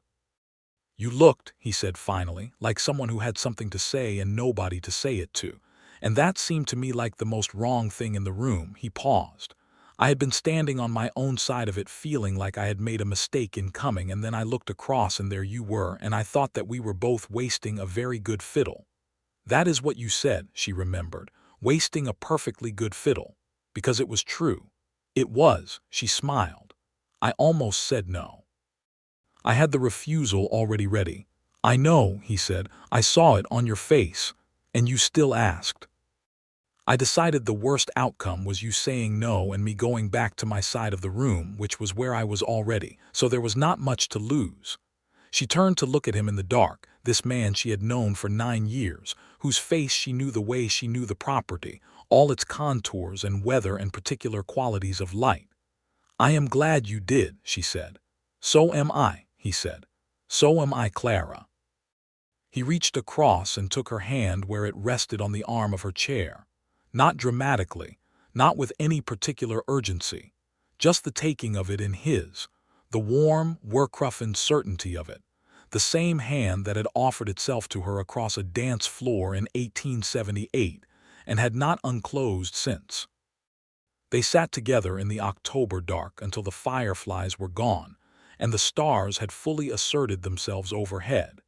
"You looked," he said finally, "like someone who had something to say and nobody to say it to. And that seemed to me like the most wrong thing in the room." He paused. "I had been standing on my own side of it feeling like I had made a mistake in coming, and then I looked across and there you were, and I thought that we were both wasting a very good fiddle." "That is what you said," she remembered, "wasting a perfectly good fiddle." Because it was true. It was, she smiled. "I almost said no. I had the refusal already ready." "I know," he said. "I saw it on your face. And you still asked." I decided the worst outcome was you saying no and me going back to my side of the room, which was where I was already, so there was not much to lose. She turned to look at him in the dark, this man she had known for 9 years, whose face she knew the way she knew the property, all its contours and weather and particular qualities of light. "I am glad you did," she said. "So am I," he said. "So am I, Clara." He reached across and took her hand where it rested on the arm of her chair. Not dramatically, not with any particular urgency, just the taking of it in his, the warm, work-roughened certainty of it, the same hand that had offered itself to her across a dance floor in 1878 and had not unclosed since. They sat together in the October dark until the fireflies were gone and the stars had fully asserted themselves overhead,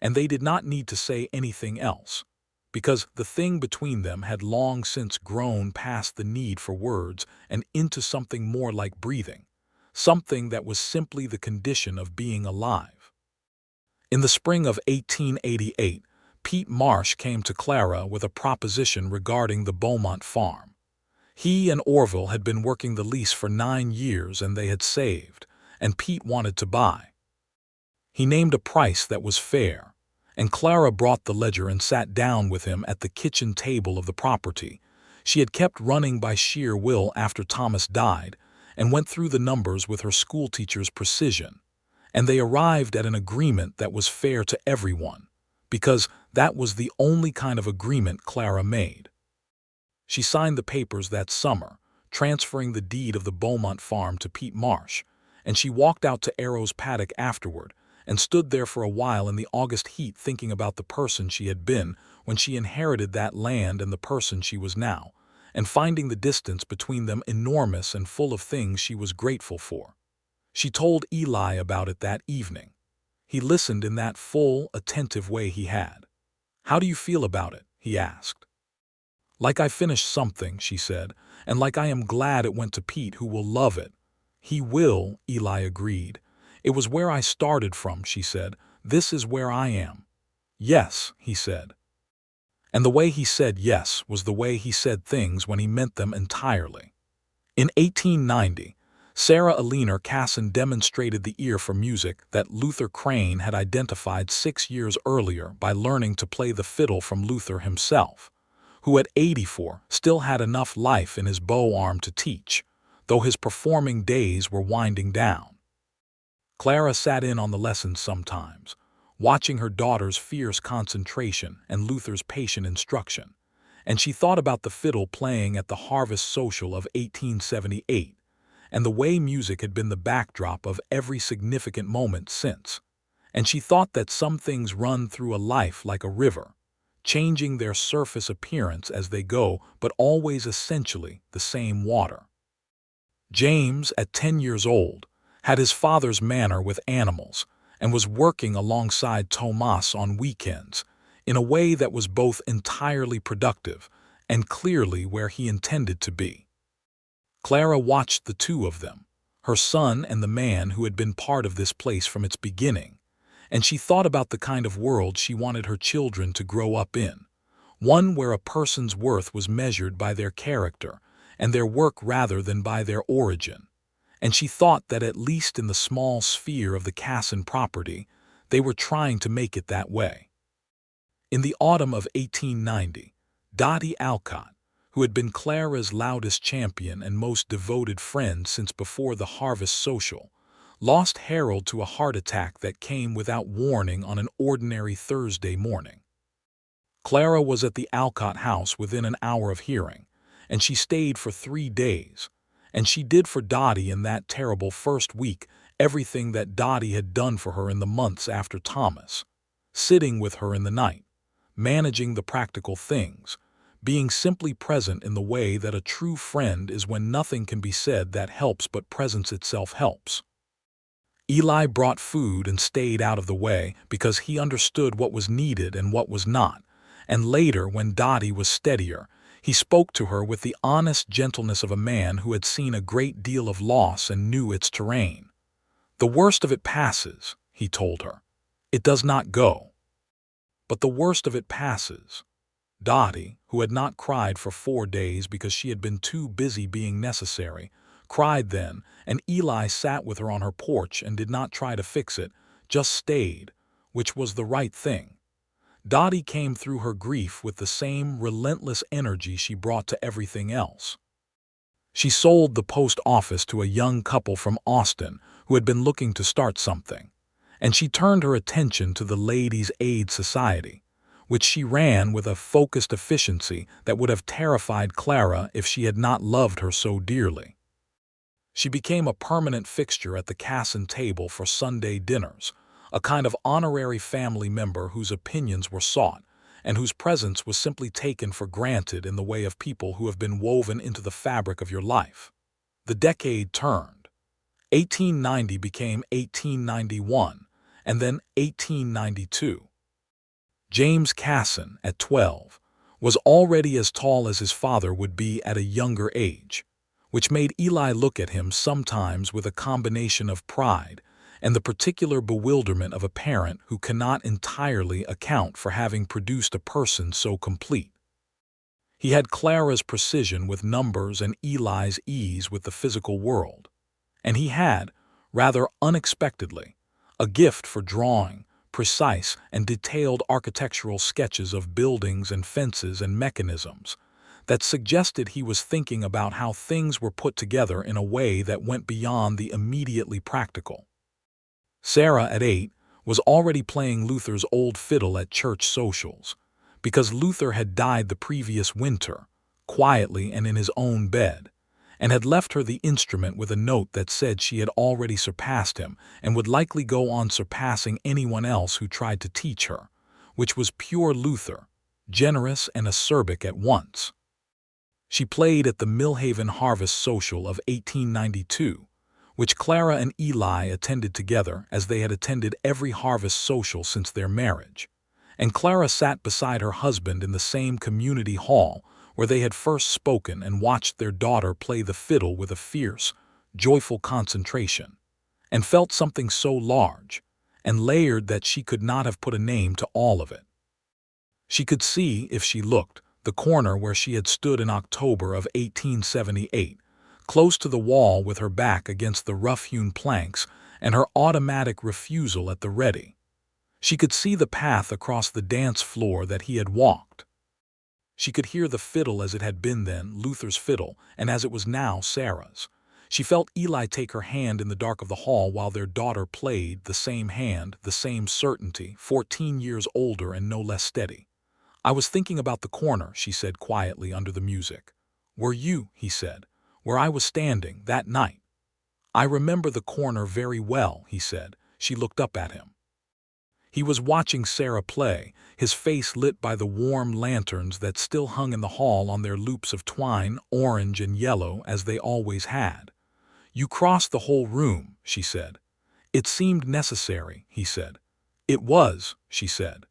and they did not need to say anything else, because the thing between them had long since grown past the need for words and into something more like breathing, something that was simply the condition of being alive. In the spring of 1888, Pete Marsh came to Clara with a proposition regarding the Beaumont farm. He and Orville had been working the lease for 9 years and they had saved, and Pete wanted to buy. He named a price that was fair, and Clara brought the ledger and sat down with him at the kitchen table of the property she had kept running by sheer will after Thomas died, and went through the numbers with her schoolteacher's precision, and they arrived at an agreement that was fair to everyone, because that was the only kind of agreement Clara made. She signed the papers that summer, transferring the deed of the Beaumont farm to Pete Marsh, and she walked out to Arrow's paddock afterward and stood there for a while in the August heat thinking about the person she had been when she inherited that land and the person she was now, and finding the distance between them enormous and full of things she was grateful for. She told Eli about it that evening. He listened in that full, attentive way he had. "How do you feel about it?" he asked. "Like I finished something," she said, "and like I am glad it went to Pete, who will love it." "He will," Eli agreed. "It was where I started from," she said. "This is where I am." "Yes," he said. And the way he said yes was the way he said things when he meant them entirely. In 1890, Sarah Eli Cason demonstrated the ear for music that Luther Crane had identified 6 years earlier by learning to play the fiddle from Luther himself, who at 84 still had enough life in his bow arm to teach, though his performing days were winding down. Clara sat in on the lessons sometimes, watching her daughter's fierce concentration and Luther's patient instruction, and she thought about the fiddle playing at the Harvest Social of 1878, and the way music had been the backdrop of every significant moment since, and she thought that some things run through a life like a river, changing their surface appearance as they go, but always essentially the same water. James, at 10 years old, had his father's manner with animals and was working alongside Tomas on weekends in a way that was both entirely productive and clearly where he intended to be. Clara watched the two of them, her son and the man who had been part of this place from its beginning, and she thought about the kind of world she wanted her children to grow up in, one where a person's worth was measured by their character and their work rather than by their origin, and she thought that at least in the small sphere of the Cason property, they were trying to make it that way. In the autumn of 1890, Dottie Alcott, who had been Clara's loudest champion and most devoted friend since before the Harvest Social, lost Harold to a heart attack that came without warning on an ordinary Thursday morning. Clara was at the Alcott house within an hour of hearing, and she stayed for 3 days, and she did for Dottie in that terrible first week everything that Dottie had done for her in the months after Thomas, sitting with her in the night, managing the practical things, being simply present in the way that a true friend is when nothing can be said that helps but presence itself helps. Eli brought food and stayed out of the way because he understood what was needed and what was not, and later, when Dottie was steadier, he spoke to her with the honest gentleness of a man who had seen a great deal of loss and knew its terrain. "The worst of it passes," he told her. "It does not go. But the worst of it passes." Dottie, who had not cried for 4 days because she had been too busy being necessary, cried then, and Eli sat with her on her porch and did not try to fix it, just stayed, which was the right thing. Dottie came through her grief with the same relentless energy she brought to everything else. She sold the post office to a young couple from Austin who had been looking to start something, and she turned her attention to the Ladies' Aid Society, which she ran with a focused efficiency that would have terrified Clara if she had not loved her so dearly. She became a permanent fixture at the Cason table for Sunday dinners, a kind of honorary family member whose opinions were sought, and whose presence was simply taken for granted in the way of people who have been woven into the fabric of your life. The decade turned. 1890 became 1891, and then 1892. James Cason, at 12, was already as tall as his father would be at a younger age, which made Eli look at him sometimes with a combination of pride and the particular bewilderment of a parent who cannot entirely account for having produced a person so complete. He had Clara's precision with numbers and Eli's ease with the physical world, and he had, rather unexpectedly, a gift for drawing precise and detailed architectural sketches of buildings and fences and mechanisms that suggested he was thinking about how things were put together in a way that went beyond the immediately practical. Sarah, at 8, was already playing Luther's old fiddle at church socials, because Luther had died the previous winter, quietly and in his own bed, and had left her the instrument with a note that said she had already surpassed him and would likely go on surpassing anyone else who tried to teach her, which was pure Luther, generous and acerbic at once. She played at the Millhaven Harvest Social of 1892, which Clara and Eli attended together as they had attended every harvest social since their marriage, and Clara sat beside her husband in the same community hall where they had first spoken and watched their daughter play the fiddle with a fierce, joyful concentration, and felt something so large and layered that she could not have put a name to all of it. She could see, if she looked, the corner where she had stood in October of 1878, close to the wall with her back against the rough-hewn planks and her automatic refusal at the ready. She could see the path across the dance floor that he had walked. She could hear the fiddle as it had been then, Luther's fiddle, and as it was now, Sarah's. She felt Eli take her hand in the dark of the hall while their daughter played, the same hand, the same certainty, 14 years older and no less steady. "I was thinking about the corner," she said quietly under the music. "Were you," he said, "where I was standing that night?" "I remember the corner very well," he said. She looked up at him. He was watching Sarah play, his face lit by the warm lanterns that still hung in the hall on their loops of twine, orange and yellow, as they always had. "You crossed the whole room," she said. "It seemed necessary," he said. "It was," she said.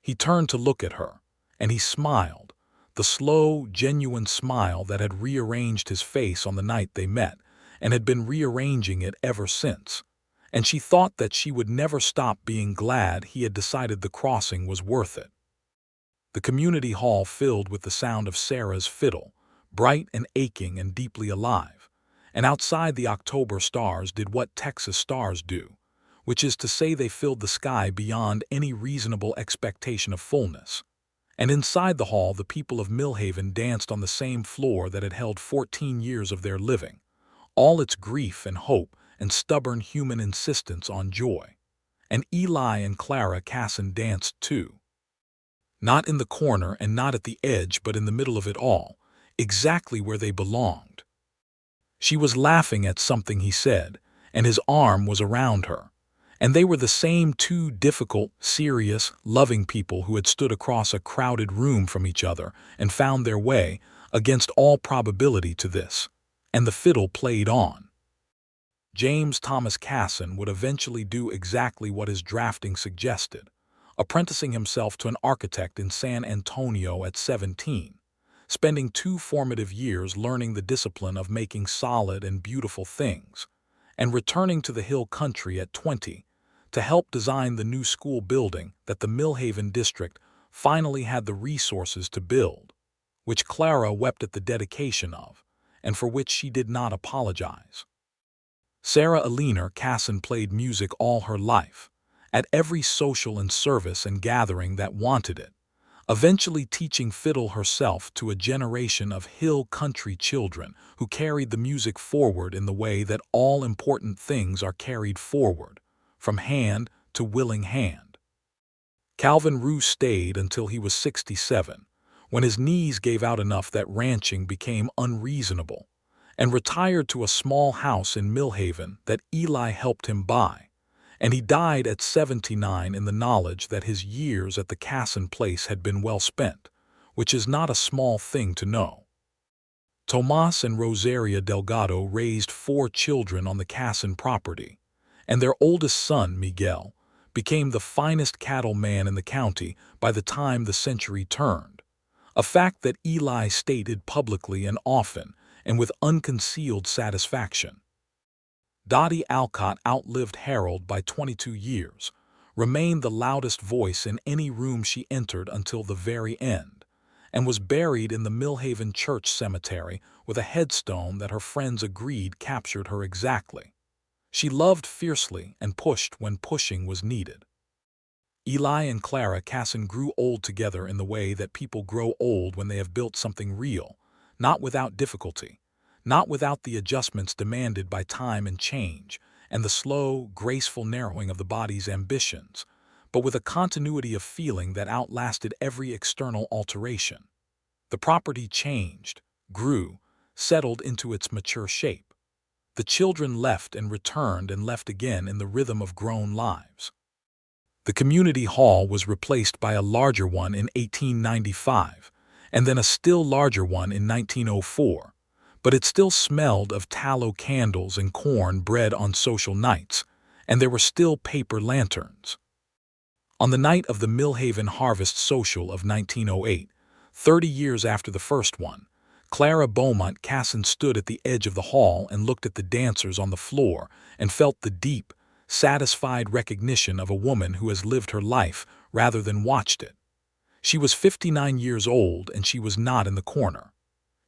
He turned to look at her, and he smiled, the slow, genuine smile that had rearranged his face on the night they met, and had been rearranging it ever since. And she thought that she would never stop being glad he had decided the crossing was worth it. The community hall filled with the sound of Sarah's fiddle, bright and aching and deeply alive, and outside the October stars did what Texas stars do, which is to say they filled the sky beyond any reasonable expectation of fullness. And inside the hall the people of Millhaven danced on the same floor that had held 14 years of their living, all its grief and hope and stubborn human insistence on joy. And Eli and Clara Cason danced too. Not in the corner and not at the edge, but in the middle of it all, exactly where they belonged. She was laughing at something he said, and his arm was around her, and they were the same two difficult, serious, loving people who had stood across a crowded room from each other and found their way, against all probability, to this. And the fiddle played on. James Thomas Cason would eventually do exactly what his drafting suggested, apprenticing himself to an architect in San Antonio at 17, spending 2 formative years learning the discipline of making solid and beautiful things, and returning to the hill country at 20 to help design the new school building that the Millhaven district finally had the resources to build. which Clara wept at the dedication of, and for which she did not apologize. Sarah Elena Cason played music all her life, at every social and service and gathering that wanted it, eventually teaching fiddle herself to a generation of hill country children who carried the music forward in the way that all important things are carried forward, from hand to willing hand. Calvin Roux stayed until he was 67, when his knees gave out enough that ranching became unreasonable, and retired to a small house in Millhaven that Eli helped him buy, and he died at 79 in the knowledge that his years at the Cason place had been well spent, which is not a small thing to know. Tomas and Rosaria Delgado raised 4 children on the Cason property, and their oldest son, Miguel, became the finest cattleman in the county by the time the century turned, a fact that Eli stated publicly and often and with unconcealed satisfaction. Dottie Alcott outlived Harold by 22 years, remained the loudest voice in any room she entered until the very end, and was buried in the Millhaven Church Cemetery with a headstone that her friends agreed captured her exactly. She loved fiercely and pushed when pushing was needed. Eli and Clara Cason grew old together in the way that people grow old when they have built something real, not without difficulty, not without the adjustments demanded by time and change, and the slow, graceful narrowing of the body's ambitions, but with a continuity of feeling that outlasted every external alteration. The property changed, grew, settled into its mature shape. The children left and returned and left again in the rhythm of grown lives. The community hall was replaced by a larger one in 1895, and then a still larger one in 1904, but it still smelled of tallow candles and corn bread on social nights, and there were still paper lanterns. On the night of the Millhaven Harvest Social of 1908, 30 years after the first one, Clara Beaumont Cason stood at the edge of the hall and looked at the dancers on the floor and felt the deep, satisfied recognition of a woman who has lived her life rather than watched it. She was 59 years old and she was not in the corner.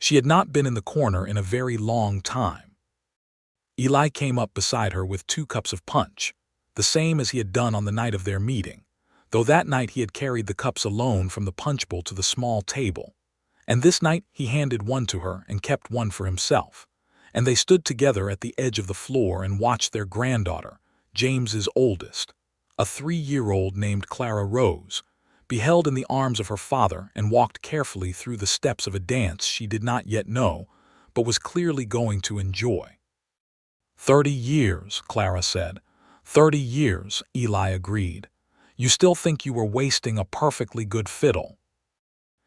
She had not been in the corner in a very long time. Eli came up beside her with 2 cups of punch, the same as he had done on the night of their meeting, though that night he had carried the cups alone from the punch bowl to the small table, and this night he handed one to her and kept one for himself, and they stood together at the edge of the floor and watched their granddaughter, James's oldest, a 3-year-old named Clara Rose, be held in the arms of her father and walked carefully through the steps of a dance she did not yet know, but was clearly going to enjoy. 30 years, Clara said. 30 years, Eli agreed. You still think you were wasting a perfectly good fiddle.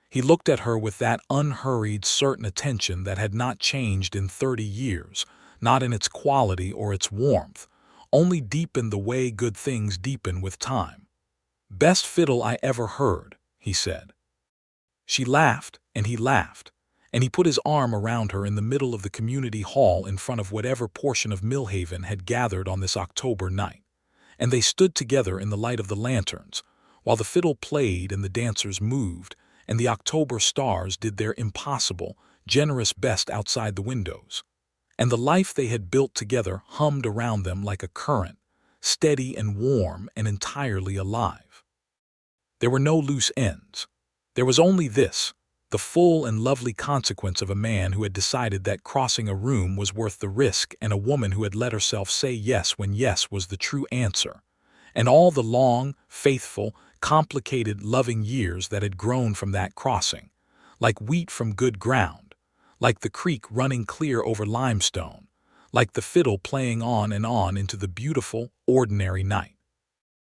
He looked at her with that unhurried, certain attention that had not changed in 30 years, not in its quality or its warmth, only deepened the way good things deepen with time. Best fiddle I ever heard, he said. She laughed, and he put his arm around her in the middle of the community hall in front of whatever portion of Millhaven had gathered on this October night, and they stood together in the light of the lanterns, while the fiddle played and the dancers moved, and the October stars did their impossible, generous best outside the windows, and the life they had built together hummed around them like a current, steady and warm and entirely alive. There were no loose ends. There was only this, the full and lovely consequence of a man who had decided that crossing a room was worth the risk and a woman who had let herself say yes when yes was the true answer, and all the long, faithful, complicated, loving years that had grown from that crossing, like wheat from good ground, like the creek running clear over limestone, like the fiddle playing on and on into the beautiful, ordinary night.